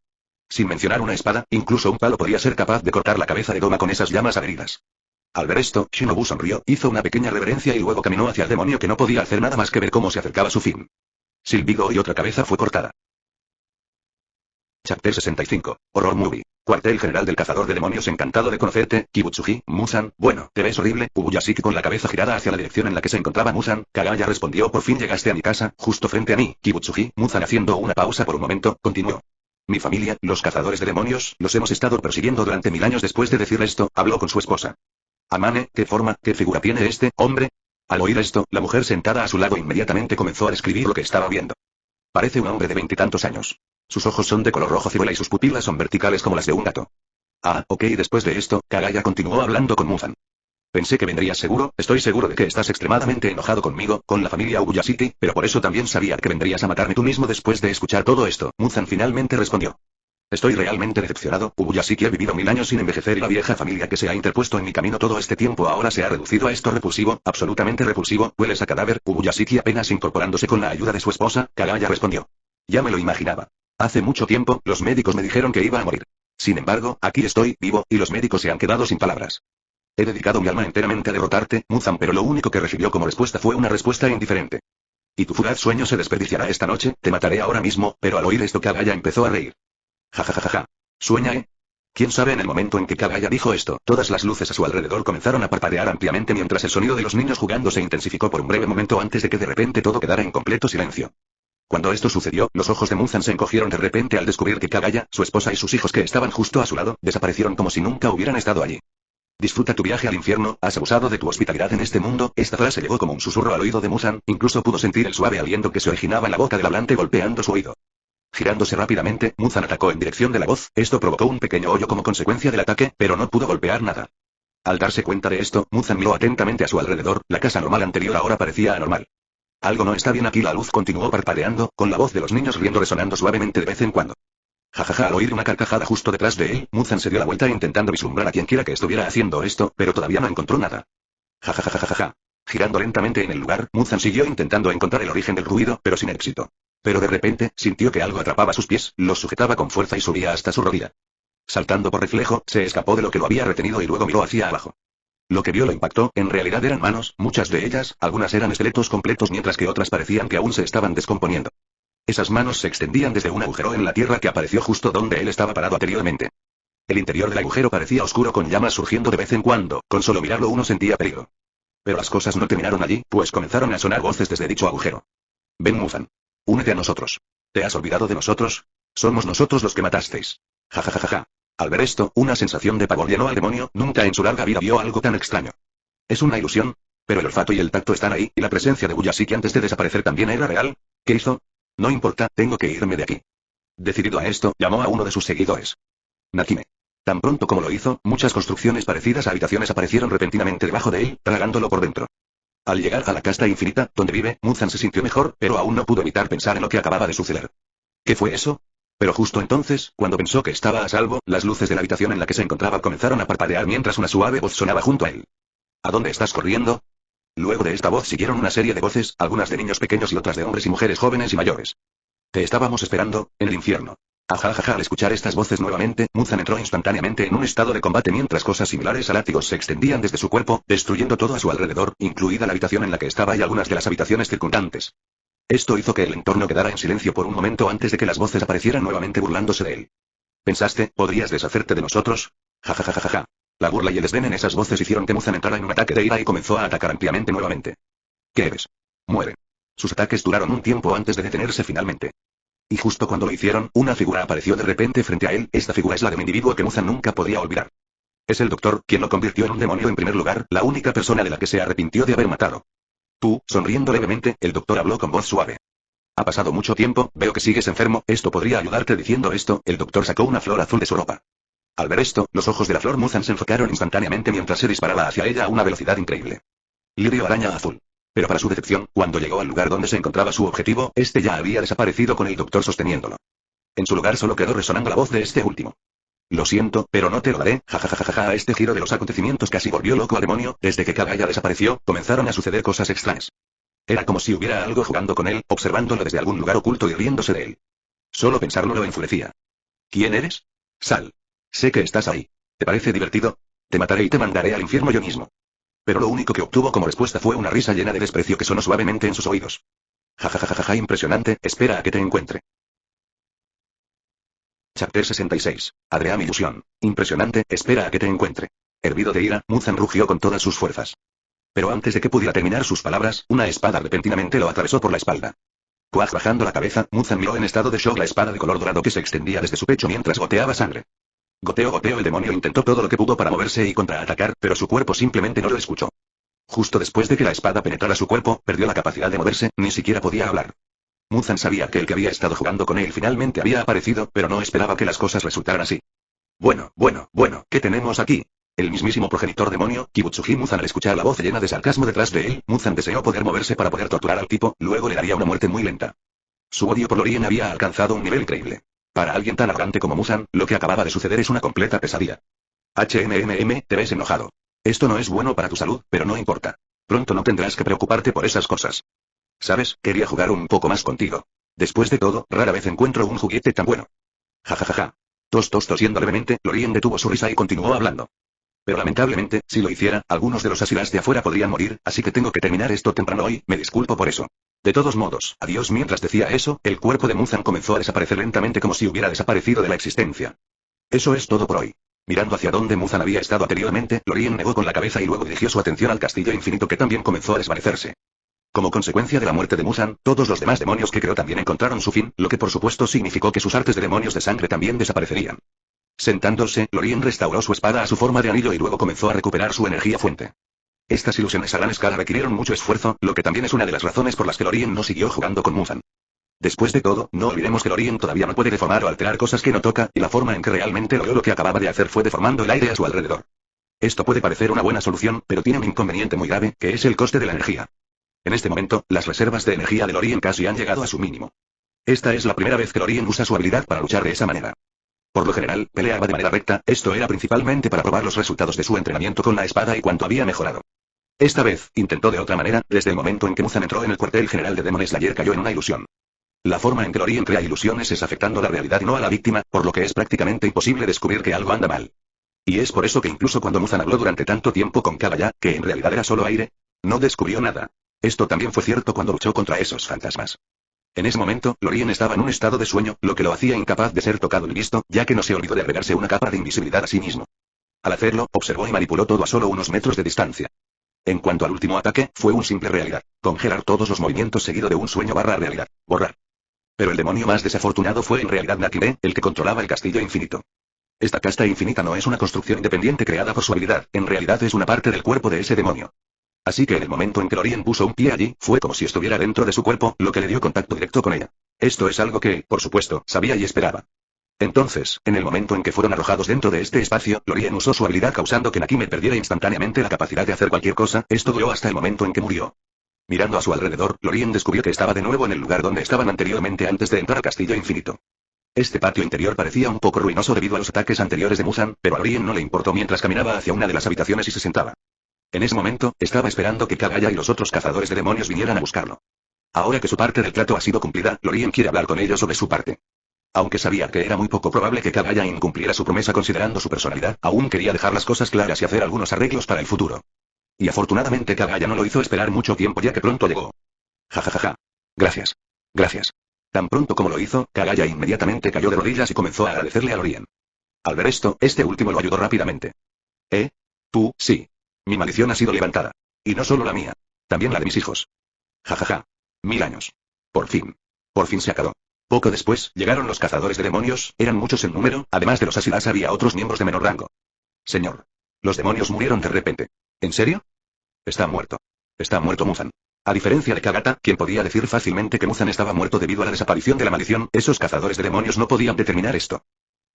Sin mencionar una espada, incluso un palo podría ser capaz de cortar la cabeza de Goma con esas llamas adheridas. Al ver esto, Shinobu sonrió, hizo una pequeña reverencia y luego caminó hacia el demonio que no podía hacer nada más que ver cómo se acercaba su fin. Silbido y otra cabeza fue cortada. Chapter 65. Horror Movie. Cuartel General del Cazador de Demonios, encantado de conocerte, Kibutsuji, Musan. Bueno, te ves horrible. Ubuyashiki con la cabeza girada hacia la dirección en la que se encontraba Musan. Kagaya respondió, por fin llegaste a mi casa, justo frente a mí. Kibutsuji, Musan haciendo una pausa por un momento, continuó. Mi familia, los cazadores de demonios, los hemos estado persiguiendo durante 1000 años. Después de decir esto, habló con su esposa. Amane, ¿qué forma, qué figura tiene este hombre? Al oír esto, la mujer sentada a su lado inmediatamente comenzó a describir lo que estaba viendo. Parece un hombre de 20 y tantos años. Sus ojos son de color rojo ciruela y sus pupilas son verticales como las de un gato. Ah, ok. Después de esto, Kagaya continuó hablando con Musan. Pensé que vendrías seguro, estoy seguro de que estás extremadamente enojado conmigo, con la familia Ubuyashiki, pero por eso también sabía que vendrías a matarme tú mismo después de escuchar todo esto. Musan finalmente respondió. Estoy realmente decepcionado. Ubuyashiki ha vivido 1000 años sin envejecer y la vieja familia que se ha interpuesto en mi camino todo este tiempo ahora se ha reducido a esto repulsivo, absolutamente repulsivo. Hueles a cadáver. Ubuyashiki apenas incorporándose con la ayuda de su esposa, Kagaya respondió. Ya me lo imaginaba. Hace mucho tiempo, los médicos me dijeron que iba a morir. Sin embargo, aquí estoy, vivo, y los médicos se han quedado sin palabras. He dedicado mi alma enteramente a derrotarte, Muzan, pero lo único que recibió como respuesta fue una respuesta indiferente. Y tu fugaz sueño se desperdiciará esta noche, te mataré ahora mismo, pero al oír esto Kagaya empezó a reír. Ja. Sueña, ¿eh? ¿Quién sabe? En el momento en que Kagaya dijo esto, todas las luces a su alrededor comenzaron a parpadear ampliamente mientras el sonido de los niños jugando se intensificó por un breve momento antes de que de repente todo quedara en completo silencio. Cuando esto sucedió, los ojos de Muzan se encogieron de repente al descubrir que Kagaya, su esposa y sus hijos que estaban justo a su lado, desaparecieron como si nunca hubieran estado allí. Disfruta tu viaje al infierno, has abusado de tu hospitalidad en este mundo. Esta frase llegó como un susurro al oído de Muzan, incluso pudo sentir el suave aliento que se originaba en la boca del hablante golpeando su oído. Girándose rápidamente, Muzan atacó en dirección de la voz, esto provocó un pequeño hoyo como consecuencia del ataque, pero no pudo golpear nada. Al darse cuenta de esto, Muzan miró atentamente a su alrededor, la casa normal anterior ahora parecía anormal. Algo no está bien aquí, la luz continuó parpadeando, con la voz de los niños riendo resonando suavemente de vez en cuando. Jajaja, al oír una carcajada justo detrás de él, Muzan se dio la vuelta intentando vislumbrar a quien quiera que estuviera haciendo esto, pero todavía no encontró nada. Jajajajaja. Girando lentamente en el lugar, Muzan siguió intentando encontrar el origen del ruido, pero sin éxito. Pero de repente, sintió que algo atrapaba sus pies, los sujetaba con fuerza y subía hasta su rodilla. Saltando por reflejo, se escapó de lo que lo había retenido y luego miró hacia abajo. Lo que vio lo impactó, en realidad eran manos, muchas de ellas, algunas eran esqueletos completos mientras que otras parecían que aún se estaban descomponiendo. Esas manos se extendían desde un agujero en la tierra que apareció justo donde él estaba parado anteriormente. El interior del agujero parecía oscuro con llamas surgiendo de vez en cuando, con solo mirarlo uno sentía peligro. Pero las cosas no terminaron allí, pues comenzaron a sonar voces desde dicho agujero. Ven Muzan. Únete a nosotros. ¿Te has olvidado de nosotros? Somos nosotros los que matasteis. Jajajaja. Al ver esto, una sensación de pavor llenó al demonio, nunca en su larga vida vio algo tan extraño. ¿Es una ilusión? Pero el olfato y el tacto están ahí, y la presencia de Ubuyashiki antes de desaparecer también era real. ¿Qué hizo? No importa, tengo que irme de aquí. Decidido a esto, llamó a uno de sus seguidores. Nakime. Tan pronto como lo hizo, muchas construcciones parecidas a habitaciones aparecieron repentinamente debajo de él, tragándolo por dentro. Al llegar a la casta infinita, donde vive, Muzan se sintió mejor, pero aún no pudo evitar pensar en lo que acababa de suceder. ¿Qué fue eso? Pero justo entonces, cuando pensó que estaba a salvo, las luces de la habitación en la que se encontraba comenzaron a parpadear mientras una suave voz sonaba junto a él. ¿A dónde estás corriendo? Luego de esta voz siguieron una serie de voces, algunas de niños pequeños y otras de hombres y mujeres jóvenes y mayores. Te estábamos esperando, en el infierno. Ajajaja, al escuchar estas voces nuevamente, Muzan entró instantáneamente en un estado de combate mientras cosas similares a látigos se extendían desde su cuerpo, destruyendo todo a su alrededor, incluida la habitación en la que estaba y algunas de las habitaciones circundantes. Esto hizo que el entorno quedara en silencio por un momento antes de que las voces aparecieran nuevamente burlándose de él. ¿Pensaste, podrías deshacerte de nosotros? Jajajajaja. La burla y el desdén en esas voces hicieron que Muzan entrara en un ataque de ira y comenzó a atacar ampliamente nuevamente. ¿Qué eres? Muere. Sus ataques duraron un tiempo antes de detenerse finalmente. Y justo cuando lo hicieron, una figura apareció de repente frente a él, esta figura es la de un individuo que Muzan nunca podía olvidar. Es el doctor, quien lo convirtió en un demonio en primer lugar, la única persona de la que se arrepintió de haber matado. Tú, sonriendo levemente, el doctor habló con voz suave. Ha pasado mucho tiempo, veo que sigues enfermo, esto podría ayudarte. Diciendo esto, el doctor sacó una flor azul de su ropa. Al ver esto, los ojos de la flor Muzan se enfocaron instantáneamente mientras se disparaba hacia ella a una velocidad increíble. Lirio araña azul. Pero para su decepción, cuando llegó al lugar donde se encontraba su objetivo, este ya había desaparecido con el doctor sosteniéndolo. En su lugar solo quedó resonando la voz de este último. Lo siento, pero no te lo daré, jajajajaja. A este giro de los acontecimientos casi volvió loco al demonio. Desde que Kagaya desapareció, comenzaron a suceder cosas extrañas. Era como si hubiera algo jugando con él, observándolo desde algún lugar oculto y riéndose de él. Solo pensarlo lo enfurecía. ¿Quién eres? Sal. Sé que estás ahí. ¿Te parece divertido? Te mataré y te mandaré al infierno yo mismo. Pero lo único que obtuvo como respuesta fue una risa llena de desprecio que sonó suavemente en sus oídos. Jajajajaja, impresionante, espera a que te encuentre. Chapter 66. Adream ilusión. Impresionante, espera a que te encuentre. Hervido de ira, Muzan rugió con todas sus fuerzas. Pero antes de que pudiera terminar sus palabras, una espada repentinamente lo atravesó por la espalda. Quag bajando la cabeza, Muzan miró en estado de shock la espada de color dorado que se extendía desde su pecho mientras goteaba sangre. Goteo, goteo. El demonio intentó todo lo que pudo para moverse y contraatacar, pero su cuerpo simplemente no lo escuchó. Justo después de que la espada penetrara su cuerpo, perdió la capacidad de moverse, ni siquiera podía hablar. Muzan sabía que el que había estado jugando con él finalmente había aparecido, pero no esperaba que las cosas resultaran así. Bueno, ¿qué tenemos aquí? El mismísimo progenitor demonio, Kibutsuji. Muzan, al escuchar la voz llena de sarcasmo detrás de él, Muzan deseó poder moverse para poder torturar al tipo, luego le daría una muerte muy lenta. Su odio por Lorien había alcanzado un nivel increíble. Para alguien tan arrogante como Muzan, lo que acababa de suceder es una completa pesadilla. Te ves enojado. Esto no es bueno para tu salud, pero no importa. Pronto no tendrás que preocuparte por esas cosas. ¿Sabes? Quería jugar un poco más contigo. Después de todo, rara vez encuentro un juguete tan bueno. Jajajaja. Tosiendo levemente, Lorien detuvo su risa y continuó hablando. Pero lamentablemente, si lo hiciera, algunos de los asilas de afuera podrían morir, así que tengo que terminar esto temprano hoy, me disculpo por eso. De todos modos, adiós. Mientras decía eso, el cuerpo de Muzan comenzó a desaparecer lentamente como si hubiera desaparecido de la existencia. Eso es todo por hoy. Mirando hacia donde Muzan había estado anteriormente, Lorien negó con la cabeza y luego dirigió su atención al castillo infinito que también comenzó a desvanecerse. Como consecuencia de la muerte de Muzan, todos los demás demonios que creó también encontraron su fin, lo que por supuesto significó que sus artes de demonios de sangre también desaparecerían. Sentándose, Lorien restauró su espada a su forma de anillo y luego comenzó a recuperar su energía fuente. Estas ilusiones a gran escala requirieron mucho esfuerzo, lo que también es una de las razones por las que Lorien no siguió jugando con Muzan. Después de todo, no olvidemos que Lorien todavía no puede deformar o alterar cosas que no toca, y la forma en que realmente logró lo que acababa de hacer fue deformando el aire a su alrededor. Esto puede parecer una buena solución, pero tiene un inconveniente muy grave, que es el coste de la energía. En este momento, las reservas de energía de Lorien casi han llegado a su mínimo. Esta es la primera vez que Lorien usa su habilidad para luchar de esa manera. Por lo general, peleaba de manera recta, esto era principalmente para probar los resultados de su entrenamiento con la espada y cuánto había mejorado. Esta vez, intentó de otra manera, desde el momento en que Muzan entró en el cuartel general de Demon Slayer cayó en una ilusión. La forma en que Lorien crea ilusiones es afectando la realidad y no a la víctima, por lo que es prácticamente imposible descubrir que algo anda mal. Y es por eso que incluso cuando Muzan habló durante tanto tiempo con Kagaya, que en realidad era solo aire, no descubrió nada. Esto también fue cierto cuando luchó contra esos fantasmas. En ese momento, Lorien estaba en un estado de sueño, lo que lo hacía incapaz de ser tocado ni visto, ya que no se olvidó de agregarse una capa de invisibilidad a sí mismo. Al hacerlo, observó y manipuló todo a solo unos metros de distancia. En cuanto al último ataque, fue un simple realidad. Congelar todos los movimientos seguido de un sueño barra realidad. Borrar. Pero el demonio más desafortunado fue en realidad Nakime, el que controlaba el castillo infinito. Esta casta infinita no es una construcción independiente creada por su habilidad, en realidad es una parte del cuerpo de ese demonio. Así que en el momento en que Lorien puso un pie allí, fue como si estuviera dentro de su cuerpo, lo que le dio contacto directo con ella. Esto es algo que, por supuesto, sabía y esperaba. Entonces, en el momento en que fueron arrojados dentro de este espacio, Lorien usó su habilidad causando que Nakime perdiera instantáneamente la capacidad de hacer cualquier cosa, esto duró hasta el momento en que murió. Mirando a su alrededor, Lorien descubrió que estaba de nuevo en el lugar donde estaban anteriormente antes de entrar al castillo infinito. Este patio interior parecía un poco ruinoso debido a los ataques anteriores de Muzan, pero a Lorien no le importó mientras caminaba hacia una de las habitaciones y se sentaba. En ese momento, estaba esperando que Kagaya y los otros cazadores de demonios vinieran a buscarlo. Ahora que su parte del trato ha sido cumplida, Lorien quiere hablar con ellos sobre su parte. Aunque sabía que era muy poco probable que Kagaya incumpliera su promesa considerando su personalidad, aún quería dejar las cosas claras y hacer algunos arreglos para el futuro. Y afortunadamente Kagaya no lo hizo esperar mucho tiempo ya que pronto llegó. Jajajaja. Gracias. Gracias. Tan pronto como lo hizo, Kagaya inmediatamente cayó de rodillas y comenzó a agradecerle a Lorien. Al ver esto, este último lo ayudó rápidamente. Tú, sí. Mi maldición ha sido levantada. Y no solo la mía. También la de mis hijos. Jajaja. 1000 años. Por fin. Por fin se acabó. Poco después, llegaron los cazadores de demonios, eran muchos en número, además de los asilas había otros miembros de menor rango. Señor. Los demonios murieron de repente. ¿En serio? Está muerto. Está muerto Muzan. A diferencia de Kagata, quien podía decir fácilmente que Muzan estaba muerto debido a la desaparición de la maldición, esos cazadores de demonios no podían determinar esto.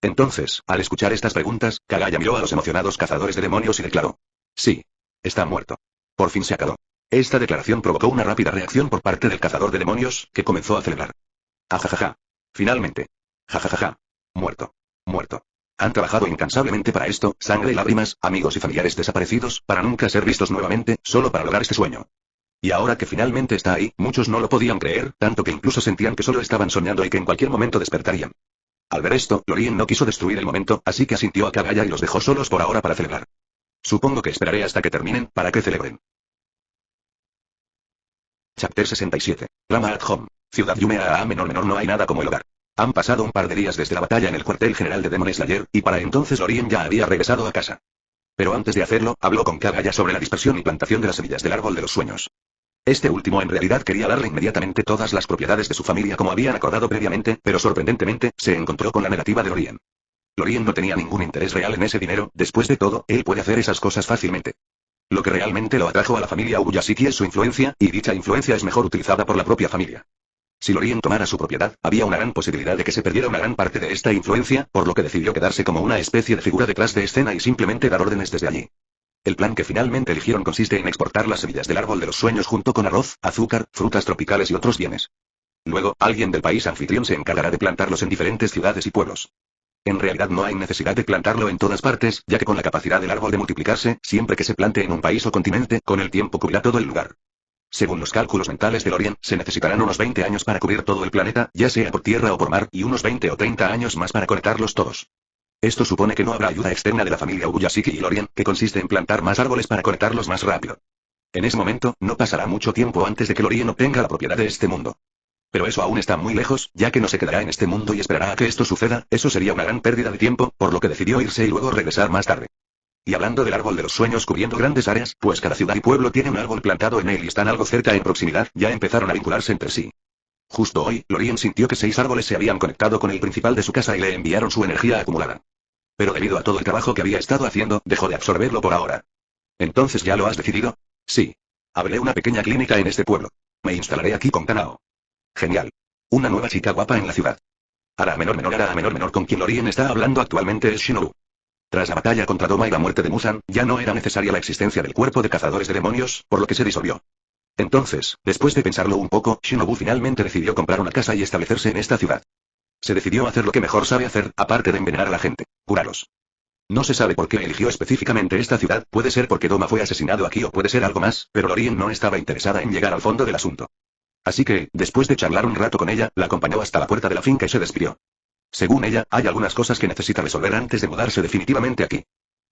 Entonces, al escuchar estas preguntas, Kagaya miró a los emocionados cazadores de demonios y declaró. Sí. Está muerto. Por fin se acabó. Esta declaración provocó una rápida reacción por parte del cazador de demonios, que comenzó a celebrar. Ajajaja. Finalmente. Jajajaja. Muerto. Muerto. Han trabajado incansablemente para esto, sangre y lágrimas, amigos y familiares desaparecidos, para nunca ser vistos nuevamente, solo para lograr este sueño. Y ahora que finalmente está ahí, muchos no lo podían creer, tanto que incluso sentían que solo estaban soñando y que en cualquier momento despertarían. Al ver esto, Lorien no quiso destruir el momento, así que asintió a Kagaya y los dejó solos por ahora para celebrar. Supongo que esperaré hasta que terminen, para que celebren. Chapter 67. Rama at Home. Ciudad Yume a menor no hay nada como el hogar. Han pasado un par de días desde la batalla en el cuartel general de Demon Slayer, y para entonces Lorien ya había regresado a casa. Pero antes de hacerlo, habló con Kagaya sobre la dispersión y plantación de las semillas del árbol de los sueños. Este último en realidad quería darle inmediatamente todas las propiedades de su familia como habían acordado previamente, pero sorprendentemente, se encontró con la negativa de Lorien. Lorien no tenía ningún interés real en ese dinero, después de todo, él puede hacer esas cosas fácilmente. Lo que realmente lo atrajo a la familia Ubuyashiki es su influencia, y dicha influencia es mejor utilizada por la propia familia. Si Lorien tomara su propiedad, había una gran posibilidad de que se perdiera una gran parte de esta influencia, por lo que decidió quedarse como una especie de figura detrás de escena y simplemente dar órdenes desde allí. El plan que finalmente eligieron consiste en exportar las semillas del árbol de los sueños junto con arroz, azúcar, frutas tropicales y otros bienes. Luego, alguien del país anfitrión se encargará de plantarlos en diferentes ciudades y pueblos. En realidad no hay necesidad de plantarlo en todas partes, ya que con la capacidad del árbol de multiplicarse, siempre que se plante en un país o continente, con el tiempo cubrirá todo el lugar. Según los cálculos mentales de Lorien, se necesitarán unos 20 años para cubrir todo el planeta, ya sea por tierra o por mar, y unos 20 o 30 años más para conectarlos todos. Esto supone que no habrá ayuda externa de la familia Ubuyashiki y Lorien, que consiste en plantar más árboles para conectarlos más rápido. En ese momento, no pasará mucho tiempo antes de que Lorien obtenga la propiedad de este mundo. Pero eso aún está muy lejos, ya que no se quedará en este mundo y esperará a que esto suceda, eso sería una gran pérdida de tiempo, por lo que decidió irse y luego regresar más tarde. Y hablando del árbol de los sueños cubriendo grandes áreas, pues cada ciudad y pueblo tiene un árbol plantado en él y están algo cerca en proximidad, ya empezaron a vincularse entre sí. Justo hoy, Lorien sintió que 6 árboles se habían conectado con el principal de su casa y le enviaron su energía acumulada. Pero debido a todo el trabajo que había estado haciendo, dejó de absorberlo por ahora. ¿Entonces ya lo has decidido? Sí. Abriré una pequeña clínica en este pueblo. Me instalaré aquí con Kanao. Genial. Una nueva chica guapa en la ciudad. Ara menor con quien Lorien está hablando actualmente es Shinobu. Tras la batalla contra Doma y la muerte de Musan, ya no era necesaria la existencia del cuerpo de cazadores de demonios, por lo que se disolvió. Entonces, después de pensarlo un poco, Shinobu finalmente decidió comprar una casa y establecerse en esta ciudad. Se decidió hacer lo que mejor sabe hacer, aparte de envenenar a la gente, curarlos. No se sabe por qué eligió específicamente esta ciudad, puede ser porque Doma fue asesinado aquí o puede ser algo más, pero Lorien no estaba interesada en llegar al fondo del asunto. Así que, después de charlar un rato con ella, la acompañó hasta la puerta de la finca y se despidió. Según ella, hay algunas cosas que necesita resolver antes de mudarse definitivamente aquí.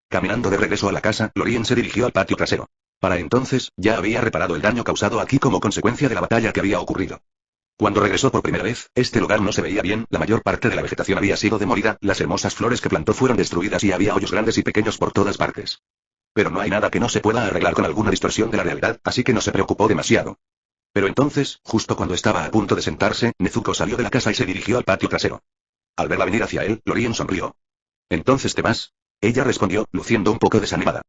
Caminando de regreso a la casa, Lorien se dirigió al patio trasero. Para entonces, ya había reparado el daño causado aquí como consecuencia de la batalla que había ocurrido. Cuando regresó por primera vez, este lugar no se veía bien, la mayor parte de la vegetación había sido demolida, las hermosas flores que plantó fueron destruidas y había hoyos grandes y pequeños por todas partes. Pero no hay nada que no se pueda arreglar con alguna distorsión de la realidad, así que no se preocupó demasiado. Pero entonces, justo cuando estaba a punto de sentarse, Nezuko salió de la casa y se dirigió al patio trasero. Al verla venir hacia él, Lorien sonrió. ¿Entonces te vas? Ella respondió, luciendo un poco desanimada.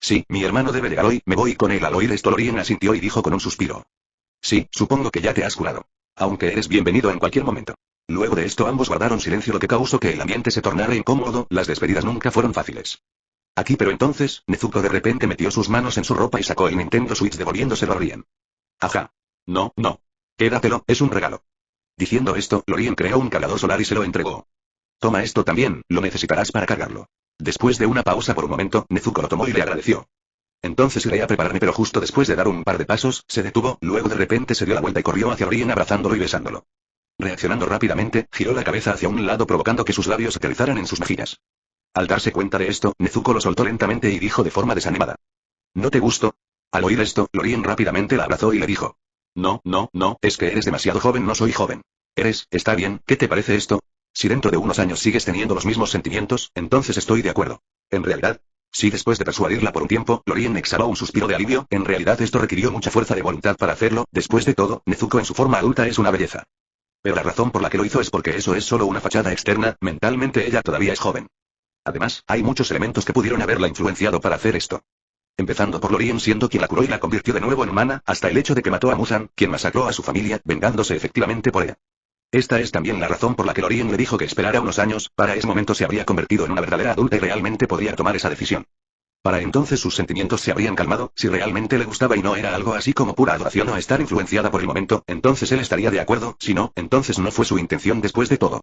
Sí, mi hermano debe llegar hoy, me voy con él. Al oír esto Lorien asintió y dijo con un suspiro. Sí, supongo que ya te has curado. Aunque eres bienvenido en cualquier momento. Luego de esto ambos guardaron silencio, lo que causó que el ambiente se tornara incómodo, las despedidas nunca fueron fáciles. Aquí pero entonces, Nezuko de repente metió sus manos en su ropa y sacó el Nintendo Switch devolviéndoselo a Lorien. Ajá. No. Quédatelo, es un regalo. Diciendo esto, Lorien creó un cargador solar y se lo entregó. Toma esto también, lo necesitarás para cargarlo. Después de una pausa por un momento, Nezuko lo tomó y le agradeció. Entonces iré a prepararme, pero justo después de dar un par de pasos, se detuvo, luego de repente se dio la vuelta y corrió hacia Lorien abrazándolo y besándolo. Reaccionando rápidamente, giró la cabeza hacia un lado provocando que sus labios se aterrizaran en sus mejillas. Al darse cuenta de esto, Nezuko lo soltó lentamente y dijo de forma desanimada. ¿No te gusto? Al oír esto, Lorien rápidamente la abrazó y le dijo. No, es que eres demasiado joven, no soy joven. Está bien, ¿qué te parece esto? Si dentro de unos años sigues teniendo los mismos sentimientos, entonces estoy de acuerdo. En realidad, sí, después de persuadirla por un tiempo, Lorien exhaló un suspiro de alivio, en realidad esto requirió mucha fuerza de voluntad para hacerlo, después de todo, Nezuko en su forma adulta es una belleza. Pero la razón por la que lo hizo es porque eso es solo una fachada externa, mentalmente ella todavía es joven. Además, hay muchos elementos que pudieron haberla influenciado para hacer esto. Empezando por Lorien siendo quien la curó y la convirtió de nuevo en humana, hasta el hecho de que mató a Musan, quien masacró a su familia, vengándose efectivamente por ella. Esta es también la razón por la que Lorien le dijo que esperara unos años, para ese momento se habría convertido en una verdadera adulta y realmente podía tomar esa decisión. Para entonces sus sentimientos se habrían calmado, si realmente le gustaba y no era algo así como pura adoración o estar influenciada por el momento, entonces él estaría de acuerdo, si no, entonces no fue su intención después de todo.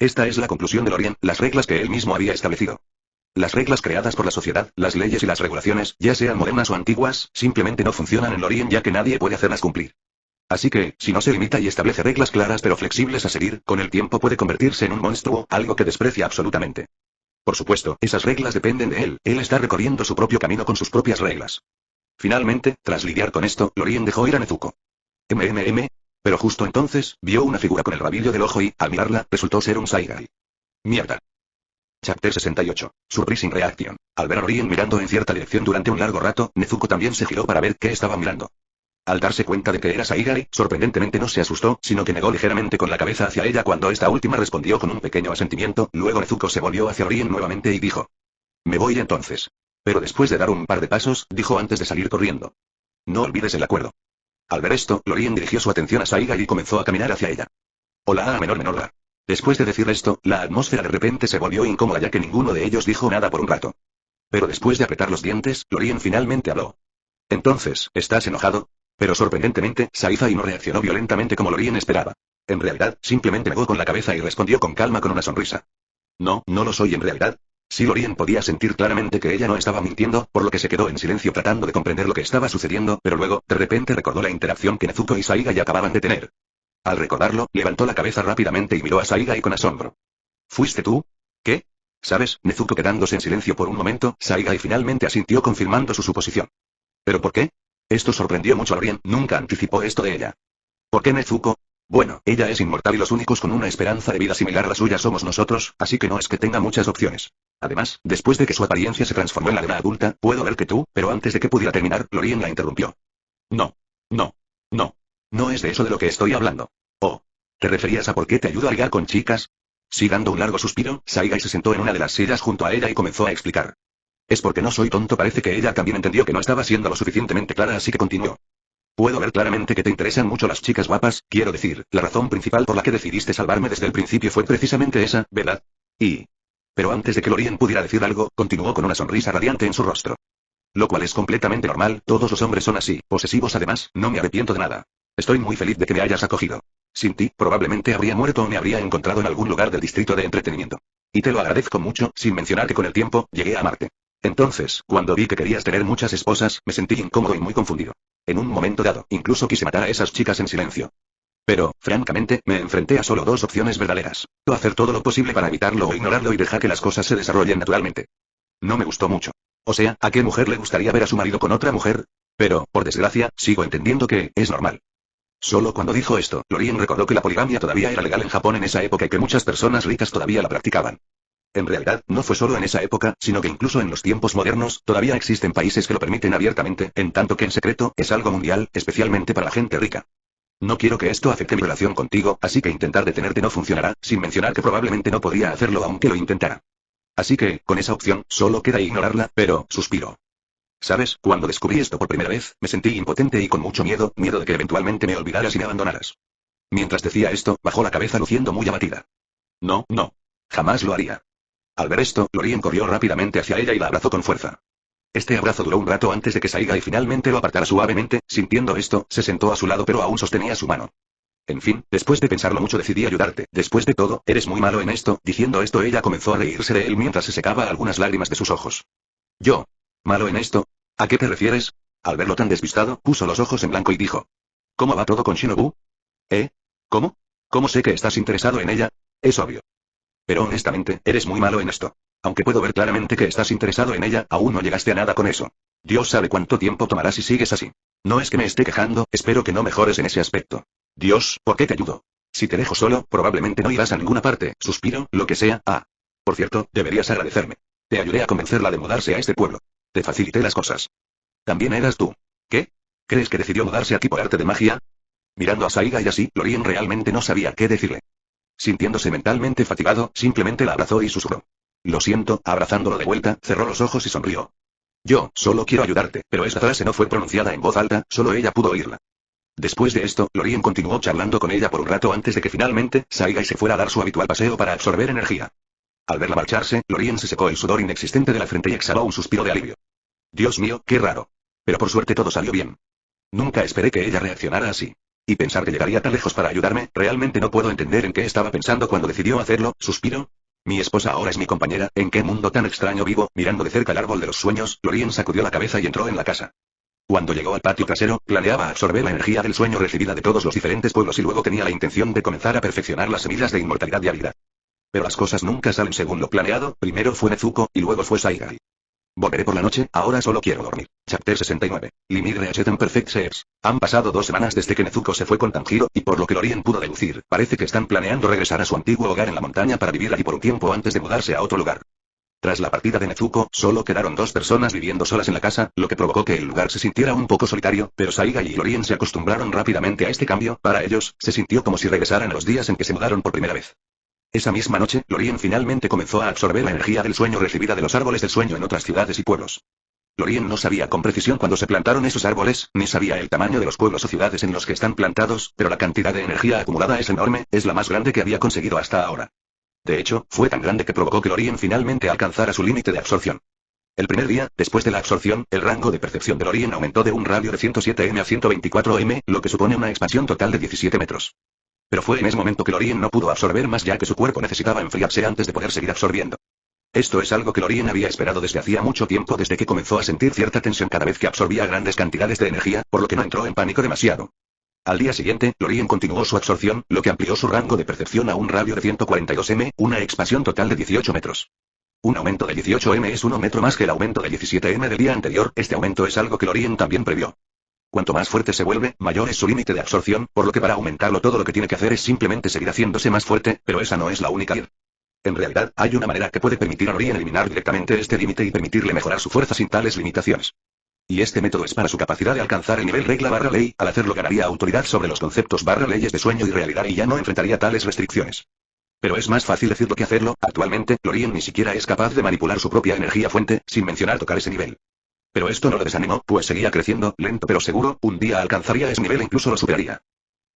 Esta es la conclusión de Lorien, las reglas que él mismo había establecido. Las reglas creadas por la sociedad, las leyes y las regulaciones, ya sean modernas o antiguas, simplemente no funcionan en Lorien ya que nadie puede hacerlas cumplir. Así que, si no se limita y establece reglas claras pero flexibles a seguir, con el tiempo puede convertirse en un monstruo, algo que desprecia absolutamente. Por supuesto, esas reglas dependen de él está recorriendo su propio camino con sus propias reglas. Finalmente, tras lidiar con esto, Lorien dejó ir a Nezuko. Pero justo entonces, vio una figura con el rabillo del ojo y, al mirarla, resultó ser un Saigai. Mierda. Chapter 68. Surprising Reaction. Al ver a Lorien mirando en cierta dirección durante un largo rato, Nezuko también se giró para ver qué estaba mirando. Al darse cuenta de que era Saigai, sorprendentemente no se asustó, sino que negó ligeramente con la cabeza hacia ella cuando esta última respondió con un pequeño asentimiento, luego Nezuko se volvió hacia Lorien nuevamente y dijo. Me voy entonces. Pero después de dar un par de pasos, dijo antes de salir corriendo. No olvides el acuerdo. Al ver esto, Lorien dirigió su atención a Saigai y comenzó a caminar hacia ella. Hola a menor. Después de decir esto, la atmósfera de repente se volvió incómoda ya que ninguno de ellos dijo nada por un rato. Pero después de apretar los dientes, Lorien finalmente habló. Entonces, ¿estás enojado? Pero sorprendentemente, Saigai no reaccionó violentamente como Lorien esperaba. En realidad, simplemente negó con la cabeza y respondió con calma con una sonrisa. No lo soy en realidad. Sí, Lorien podía sentir claramente que ella no estaba mintiendo, por lo que se quedó en silencio tratando de comprender lo que estaba sucediendo, pero luego, de repente recordó la interacción que Nezuko y Saigai acababan de tener. Al recordarlo, levantó la cabeza rápidamente y miró a Saigai con asombro. ¿Fuiste tú? ¿Qué? ¿Sabes? Nezuko quedándose en silencio por un momento, Saigai finalmente asintió confirmando su suposición. ¿Pero por qué? Esto sorprendió mucho a Lorien, nunca anticipó esto de ella. ¿Por qué Nezuko? Bueno, ella es inmortal y los únicos con una esperanza de vida similar a la suya somos nosotros, así que no es que tenga muchas opciones. Además, después de que su apariencia se transformó en la de una adulta, puedo ver que tú, pero antes de que pudiera terminar, Lorien la interrumpió. No. No es de eso de lo que estoy hablando. Oh. ¿Te referías a por qué te ayudo a ligar con chicas? Sí, dando un largo suspiro, Saigai se sentó en una de las sillas junto a ella y comenzó a explicar. Es porque no soy tonto, parece que ella también entendió que no estaba siendo lo suficientemente clara, así que continuó. Puedo ver claramente que te interesan mucho las chicas guapas, quiero decir, la razón principal por la que decidiste salvarme desde el principio fue precisamente esa, ¿verdad? Pero antes de que Lorien pudiera decir algo, continuó con una sonrisa radiante en su rostro. Lo cual es completamente normal, todos los hombres son así, posesivos además, no me arrepiento de nada. Estoy muy feliz de que me hayas acogido. Sin ti, probablemente habría muerto o me habría encontrado en algún lugar del distrito de entretenimiento. Y te lo agradezco mucho, sin mencionar que con el tiempo, llegué a amarte. Entonces, cuando vi que querías tener muchas esposas, me sentí incómodo y muy confundido. En un momento dado, incluso quise matar a esas chicas en silencio. Pero, francamente, me enfrenté a solo dos opciones verdaderas. O hacer todo lo posible para evitarlo o ignorarlo y dejar que las cosas se desarrollen naturalmente. No me gustó mucho. O sea, ¿a qué mujer le gustaría ver a su marido con otra mujer? Pero, por desgracia, sigo entendiendo que, es normal. Solo cuando dijo esto, Lorien recordó que la poligamia todavía era legal en Japón en esa época y que muchas personas ricas todavía la practicaban. En realidad, no fue solo en esa época, sino que incluso en los tiempos modernos, todavía existen países que lo permiten abiertamente, en tanto que en secreto, es algo mundial, especialmente para la gente rica. No quiero que esto afecte mi relación contigo, así que intentar detenerte no funcionará, sin mencionar que probablemente no podría hacerlo aunque lo intentara. Así que, con esa opción, solo queda ignorarla, pero, suspiro. ¿Sabes? Cuando descubrí esto por primera vez, me sentí impotente y con mucho miedo de que eventualmente me olvidaras y me abandonaras. Mientras decía esto, bajó la cabeza luciendo muy abatida. No. Jamás lo haría. Al ver esto, Lorien corrió rápidamente hacia ella y la abrazó con fuerza. Este abrazo duró un rato antes de que Saigai finalmente lo apartara suavemente, sintiendo esto, se sentó a su lado pero aún sostenía su mano. En fin, después de pensarlo mucho decidí ayudarte, después de todo, eres muy malo en esto, diciendo esto ella comenzó a reírse de él mientras se secaba algunas lágrimas de sus ojos. ¿Yo? ¿Malo en esto? ¿A qué te refieres? Al verlo tan despistado, puso los ojos en blanco y dijo. ¿Cómo va todo con Shinobu? ¿Cómo? ¿Cómo sé que estás interesado en ella? Es obvio. Pero honestamente, eres muy malo en esto. Aunque puedo ver claramente que estás interesado en ella, aún no llegaste a nada con eso. Dios sabe cuánto tiempo tomará si sigues así. No es que me esté quejando, espero que no mejores en ese aspecto. Dios, ¿por qué te ayudo? Si te dejo solo, probablemente no irás a ninguna parte, suspiro, lo que sea. Por cierto, deberías agradecerme. Te ayudé a convencerla de mudarse a este pueblo. Te facilité las cosas. ¿También eras tú? ¿Qué? ¿Crees que decidió mudarse aquí por arte de magia? Mirando a Saigai y así, Lorien realmente no sabía qué decirle. Sintiéndose mentalmente fatigado, simplemente la abrazó y susurró. Lo siento, abrazándolo de vuelta, cerró los ojos y sonrió. Yo, solo quiero ayudarte, pero esa frase no fue pronunciada en voz alta, solo ella pudo oírla. Después de esto, Lorien continuó charlando con ella por un rato antes de que finalmente, Saigai se fuera a dar su habitual paseo para absorber energía. Al verla marcharse, Lorien se secó el sudor inexistente de la frente y exhaló un suspiro de alivio. Dios mío, qué raro. Pero por suerte todo salió bien. Nunca esperé que ella reaccionara así. Y pensar que llegaría tan lejos para ayudarme, realmente no puedo entender en qué estaba pensando cuando decidió hacerlo, suspiro. Mi esposa ahora es mi compañera, ¿en qué mundo tan extraño vivo? Mirando de cerca el árbol de los sueños, Lorien sacudió la cabeza y entró en la casa. Cuando llegó al patio trasero, planeaba absorber la energía del sueño recibida de todos los diferentes pueblos y luego tenía la intención de comenzar a perfeccionar las semillas de inmortalidad y habilidad. Pero las cosas nunca salen según lo planeado, primero fue Nezuko, y luego fue Saigai. Volveré por la noche, ahora solo quiero dormir. Chapter 69. Limit Reached en Perfect Sex. Han pasado 2 semanas desde que Nezuko se fue con Tanjiro, y por lo que Lorien pudo deducir, parece que están planeando regresar a su antiguo hogar en la montaña para vivir allí por un tiempo antes de mudarse a otro lugar. Tras la partida de Nezuko, solo quedaron 2 personas viviendo solas en la casa, lo que provocó que el lugar se sintiera un poco solitario, pero Saigai y Lorien se acostumbraron rápidamente a este cambio, para ellos, se sintió como si regresaran a los días en que se mudaron por primera vez. Esa misma noche, Lorien finalmente comenzó a absorber la energía del sueño recibida de los árboles del sueño en otras ciudades y pueblos. Lorien no sabía con precisión cuándo se plantaron esos árboles, ni sabía el tamaño de los pueblos o ciudades en los que están plantados, pero la cantidad de energía acumulada es enorme, es la más grande que había conseguido hasta ahora. De hecho, fue tan grande que provocó que Lorien finalmente alcanzara su límite de absorción. El primer día, después de la absorción, el rango de percepción de Lorien aumentó de un radio de 107m a 124m, lo que supone una expansión total de 17 metros. Pero fue en ese momento que Lorien no pudo absorber más ya que su cuerpo necesitaba enfriarse antes de poder seguir absorbiendo. Esto es algo que Lorien había esperado desde hacía mucho tiempo, desde que comenzó a sentir cierta tensión cada vez que absorbía grandes cantidades de energía, por lo que no entró en pánico demasiado. Al día siguiente, Lorien continuó su absorción, lo que amplió su rango de percepción a un radio de 142m, una expansión total de 18 metros. Un aumento de 18m es 1 metro más que el aumento de 17m del día anterior, este aumento es algo que Lorien también previó. Cuanto más fuerte se vuelve, mayor es su límite de absorción, por lo que para aumentarlo todo lo que tiene que hacer es simplemente seguir haciéndose más fuerte, pero esa no es la única. En realidad, hay una manera que puede permitir a Lorien eliminar directamente este límite y permitirle mejorar su fuerza sin tales limitaciones. Y este método es para su capacidad de alcanzar el nivel regla/ley, al hacerlo ganaría autoridad sobre los conceptos/leyes de sueño y realidad y ya no enfrentaría tales restricciones. Pero es más fácil decirlo que hacerlo, actualmente, Lorien ni siquiera es capaz de manipular su propia energía fuente, sin mencionar tocar ese nivel. Pero esto no lo desanimó, pues seguía creciendo, lento pero seguro, un día alcanzaría ese nivel e incluso lo superaría.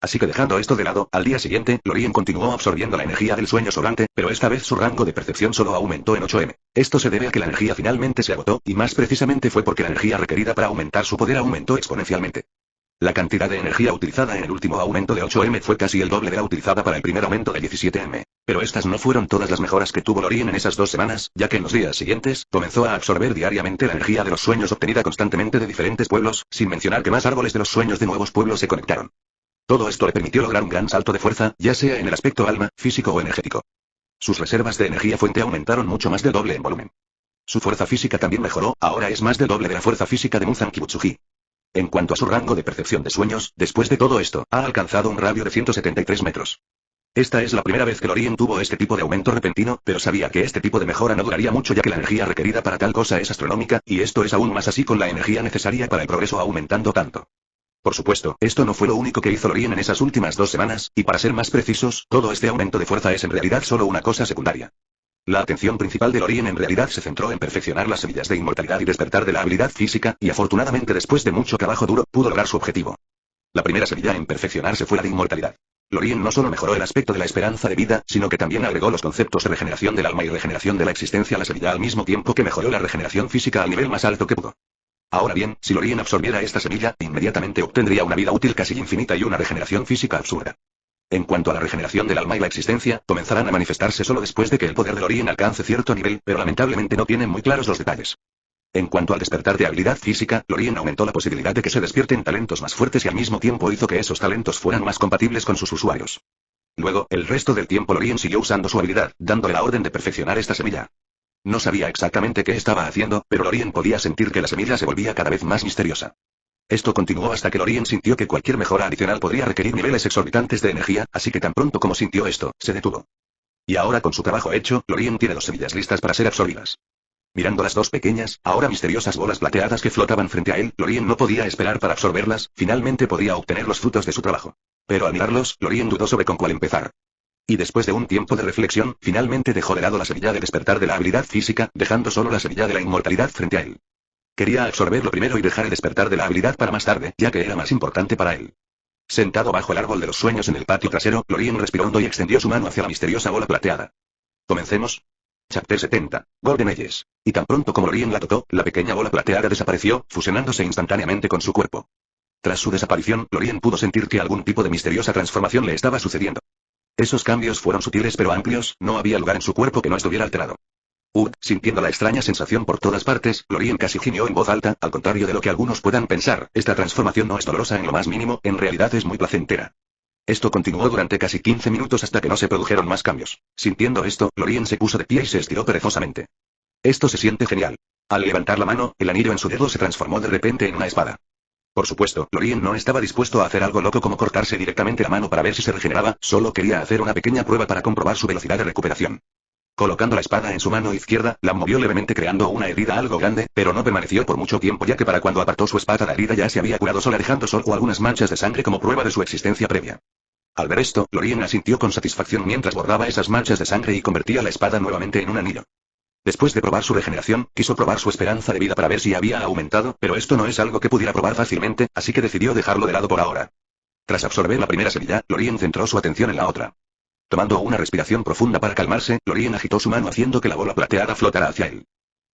Así que dejando esto de lado, al día siguiente, Lorien continuó absorbiendo la energía del sueño sobrante, pero esta vez su rango de percepción solo aumentó en 8m. Esto se debe a que la energía finalmente se agotó, y más precisamente fue porque la energía requerida para aumentar su poder aumentó exponencialmente. La cantidad de energía utilizada en el último aumento de 8m fue casi el doble de la utilizada para el primer aumento de 17m. Pero estas no fueron todas las mejoras que tuvo Lorien en esas 2 semanas, ya que en los días siguientes, comenzó a absorber diariamente la energía de los sueños obtenida constantemente de diferentes pueblos, sin mencionar que más árboles de los sueños de nuevos pueblos se conectaron. Todo esto le permitió lograr un gran salto de fuerza, ya sea en el aspecto alma, físico o energético. Sus reservas de energía fuente aumentaron mucho más del doble en volumen. Su fuerza física también mejoró, ahora es más del doble de la fuerza física de Muzan Kibutsuji. En cuanto a su rango de percepción de sueños, después de todo esto, ha alcanzado un radio de 173 metros. Esta es la primera vez que Lorien tuvo este tipo de aumento repentino, pero sabía que este tipo de mejora no duraría mucho ya que la energía requerida para tal cosa es astronómica, y esto es aún más así con la energía necesaria para el progreso aumentando tanto. Por supuesto, esto no fue lo único que hizo Lorien en esas últimas 2 semanas, y para ser más precisos, todo este aumento de fuerza es en realidad solo una cosa secundaria. La atención principal de Lorien en realidad se centró en perfeccionar las semillas de inmortalidad y despertar de la habilidad física, y afortunadamente después de mucho trabajo duro, pudo lograr su objetivo. La primera semilla en perfeccionarse fue la de inmortalidad. Lorien no solo mejoró el aspecto de la esperanza de vida, sino que también agregó los conceptos de regeneración del alma y regeneración de la existencia a la semilla al mismo tiempo que mejoró la regeneración física al nivel más alto que pudo. Ahora bien, si Lorien absorbiera esta semilla, inmediatamente obtendría una vida útil casi infinita y una regeneración física absurda. En cuanto a la regeneración del alma y la existencia, comenzarán a manifestarse solo después de que el poder de Lorien alcance cierto nivel, pero lamentablemente no tienen muy claros los detalles. En cuanto al despertar de habilidad física, Lorien aumentó la posibilidad de que se despierten talentos más fuertes y al mismo tiempo hizo que esos talentos fueran más compatibles con sus usuarios. Luego, el resto del tiempo Lorien siguió usando su habilidad, dándole la orden de perfeccionar esta semilla. No sabía exactamente qué estaba haciendo, pero Lorien podía sentir que la semilla se volvía cada vez más misteriosa. Esto continuó hasta que Lorien sintió que cualquier mejora adicional podría requerir niveles exorbitantes de energía, así que tan pronto como sintió esto, se detuvo. Y ahora con su trabajo hecho, Lorien tiene 2 semillas listas para ser absorbidas. Mirando las 2 pequeñas, ahora misteriosas bolas plateadas que flotaban frente a él, Lorien no podía esperar para absorberlas, finalmente podría obtener los frutos de su trabajo. Pero al mirarlos, Lorien dudó sobre con cuál empezar. Y después de un tiempo de reflexión, finalmente dejó de lado la semilla de despertar de la habilidad física, dejando solo la semilla de la inmortalidad frente a él. Quería absorberlo primero y dejar el despertar de la habilidad para más tarde, ya que era más importante para él. Sentado bajo el árbol de los sueños en el patio trasero, Lorien respiró hondo y extendió su mano hacia la misteriosa bola plateada. ¿Comencemos? Chapter 70. Golden Edges. Y tan pronto como Lorien la tocó, la pequeña bola plateada desapareció, fusionándose instantáneamente con su cuerpo. Tras su desaparición, Lorien pudo sentir que algún tipo de misteriosa transformación le estaba sucediendo. Esos cambios fueron sutiles pero amplios, no había lugar en su cuerpo que no estuviera alterado. Sintiendo la extraña sensación por todas partes, Lorien casi gimió en voz alta, al contrario de lo que algunos puedan pensar, esta transformación no es dolorosa en lo más mínimo, en realidad es muy placentera. Esto continuó durante casi 15 minutos hasta que no se produjeron más cambios. Sintiendo esto, Lorien se puso de pie y se estiró perezosamente. Esto se siente genial. Al levantar la mano, el anillo en su dedo se transformó de repente en una espada. Por supuesto, Lorien no estaba dispuesto a hacer algo loco como cortarse directamente la mano para ver si se regeneraba, solo quería hacer una pequeña prueba para comprobar su velocidad de recuperación. Colocando la espada en su mano izquierda, la movió levemente creando una herida algo grande, pero no permaneció por mucho tiempo ya que para cuando apartó su espada la herida ya se había curado sola dejando solo algunas manchas de sangre como prueba de su existencia previa. Al ver esto, Lorien asintió con satisfacción mientras borraba esas manchas de sangre y convertía la espada nuevamente en un anillo. Después de probar su regeneración, quiso probar su esperanza de vida para ver si había aumentado, pero esto no es algo que pudiera probar fácilmente, así que decidió dejarlo de lado por ahora. Tras absorber la primera semilla, Lorien centró su atención en la otra. Tomando una respiración profunda para calmarse, Lorien agitó su mano haciendo que la bola plateada flotara hacia él.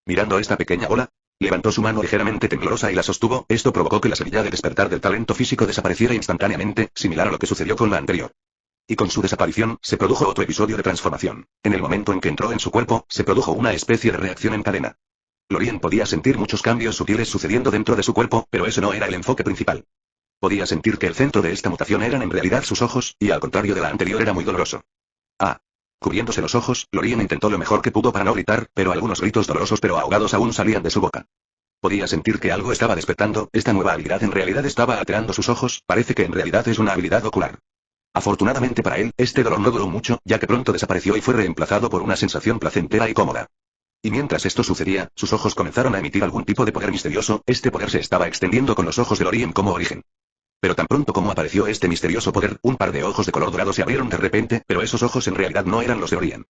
Mirando esta pequeña bola, levantó su mano ligeramente temblorosa y la sostuvo, esto provocó que la semilla de despertar del talento físico desapareciera instantáneamente, similar a lo que sucedió con la anterior. Y con su desaparición, se produjo otro episodio de transformación. En el momento en que entró en su cuerpo, se produjo una especie de reacción en cadena. Lorien podía sentir muchos cambios sutiles sucediendo dentro de su cuerpo, pero ese no era el enfoque principal. Podía sentir que el centro de esta mutación eran en realidad sus ojos, y al contrario de la anterior era muy doloroso. Cubriéndose los ojos, Lorien intentó lo mejor que pudo para no gritar, pero algunos gritos dolorosos pero ahogados aún salían de su boca. Podía sentir que algo estaba despertando, esta nueva habilidad en realidad estaba alterando sus ojos, parece que en realidad es una habilidad ocular. Afortunadamente para él, este dolor no duró mucho, ya que pronto desapareció y fue reemplazado por una sensación placentera y cómoda. Y mientras esto sucedía, sus ojos comenzaron a emitir algún tipo de poder misterioso, este poder se estaba extendiendo con los ojos de Lorien como origen. Pero tan pronto como apareció este misterioso poder, un par de ojos de color dorado se abrieron de repente, pero esos ojos en realidad no eran los de Lorien.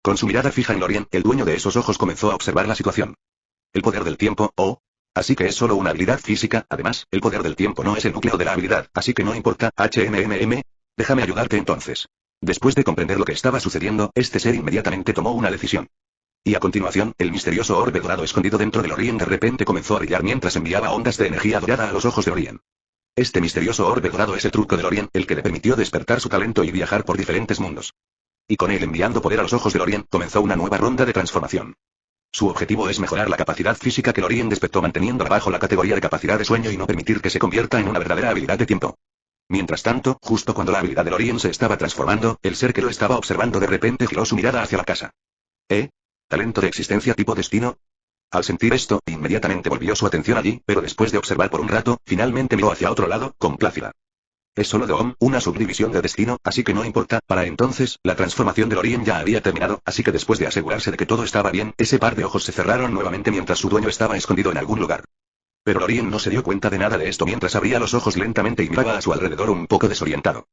Con su mirada fija en Lorien, el dueño de esos ojos comenzó a observar la situación. El poder del tiempo, así que es solo una habilidad física, además, el poder del tiempo no es el núcleo de la habilidad, así que no importa, déjame ayudarte entonces. Después de comprender lo que estaba sucediendo, este ser inmediatamente tomó una decisión. Y a continuación, el misterioso orbe dorado escondido dentro de Lorien de repente comenzó a brillar mientras enviaba ondas de energía dorada a los ojos de Lorien. Este misterioso orbe dorado es el truco de Lorien, el que le permitió despertar su talento y viajar por diferentes mundos. Y con él enviando poder a los ojos de Lorien, comenzó una nueva ronda de transformación. Su objetivo es mejorar la capacidad física que Lorien despertó manteniéndola bajo la categoría de capacidad de sueño y no permitir que se convierta en una verdadera habilidad de tiempo. Mientras tanto, justo cuando la habilidad de Lorien se estaba transformando, el ser que lo estaba observando de repente giró su mirada hacia la casa. ¿Talento de existencia tipo destino? Al sentir esto, inmediatamente volvió su atención allí, pero después de observar por un rato, finalmente miró hacia otro lado, complácida. Es solo de una subdivisión de destino, así que no importa, para entonces, la transformación de Lorien ya había terminado, así que después de asegurarse de que todo estaba bien, ese par de ojos se cerraron nuevamente mientras su dueño estaba escondido en algún lugar. Pero Lorien no se dio cuenta de nada de esto mientras abría los ojos lentamente y miraba a su alrededor un poco desorientado.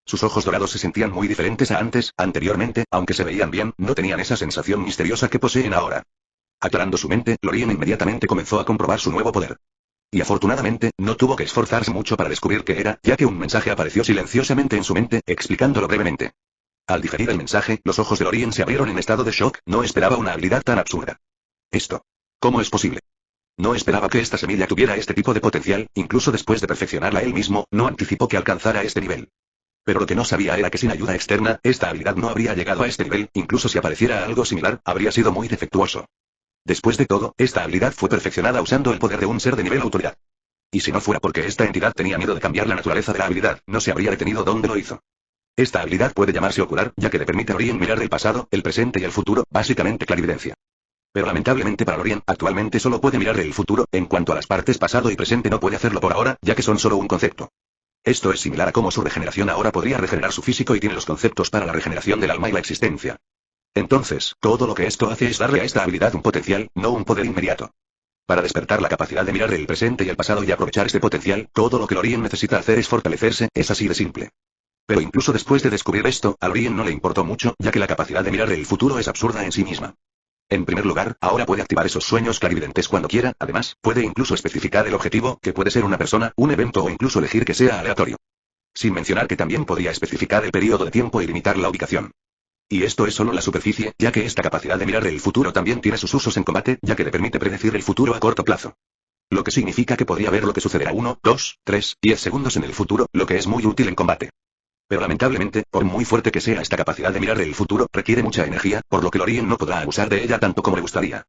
Sus ojos dorados se sentían muy diferentes a anteriormente, aunque se veían bien, no tenían esa sensación misteriosa que poseen ahora. Aclarando su mente, Lorien inmediatamente comenzó a comprobar su nuevo poder. Y afortunadamente, no tuvo que esforzarse mucho para descubrir qué era, ya que un mensaje apareció silenciosamente en su mente, explicándolo brevemente. Al digerir el mensaje, los ojos de Lorien se abrieron en estado de shock, no esperaba una habilidad tan absurda. ¿Cómo es posible? No esperaba que esta semilla tuviera este tipo de potencial, incluso después de perfeccionarla él mismo, no anticipó que alcanzara este nivel. Pero lo que no sabía era que sin ayuda externa, esta habilidad no habría llegado a este nivel, incluso si apareciera algo similar, habría sido muy defectuoso. Después de todo, esta habilidad fue perfeccionada usando el poder de un ser de nivel autoridad. Y si no fuera porque esta entidad tenía miedo de cambiar la naturaleza de la habilidad, no se habría detenido donde lo hizo. Esta habilidad puede llamarse ocular, ya que le permite a Lorien mirar el pasado, el presente y el futuro, básicamente clarividencia. Pero lamentablemente para Lorien, actualmente solo puede mirar el futuro, en cuanto a las partes pasado y presente no puede hacerlo por ahora, ya que son solo un concepto. Esto es similar a cómo su regeneración ahora podría regenerar su físico y tiene los conceptos para la regeneración del alma y la existencia. Entonces, todo lo que esto hace es darle a esta habilidad un potencial, no un poder inmediato. Para despertar la capacidad de mirar el presente y el pasado y aprovechar este potencial, todo lo que Lorien necesita hacer es fortalecerse, es así de simple. Pero incluso después de descubrir esto, a Lorien no le importó mucho, ya que la capacidad de mirar el futuro es absurda en sí misma. En primer lugar, ahora puede activar esos sueños clarividentes cuando quiera, además, puede incluso especificar el objetivo, que puede ser una persona, un evento o incluso elegir que sea aleatorio. Sin mencionar que también podría especificar el periodo de tiempo y limitar la ubicación. Y esto es solo la superficie, ya que esta capacidad de mirar el futuro también tiene sus usos en combate, ya que le permite predecir el futuro a corto plazo. Lo que significa que podría ver lo que sucederá 1, 2, 3, 10 segundos en el futuro, lo que es muy útil en combate. Pero lamentablemente, por muy fuerte que sea esta capacidad de mirar el futuro, requiere mucha energía, por lo que Lorien no podrá abusar de ella tanto como le gustaría.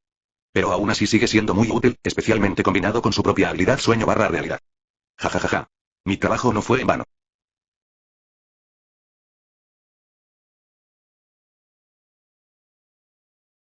Pero aún así sigue siendo muy útil, especialmente combinado con su propia habilidad sueño/realidad. Ja ja ja ja. Mi trabajo no fue en vano.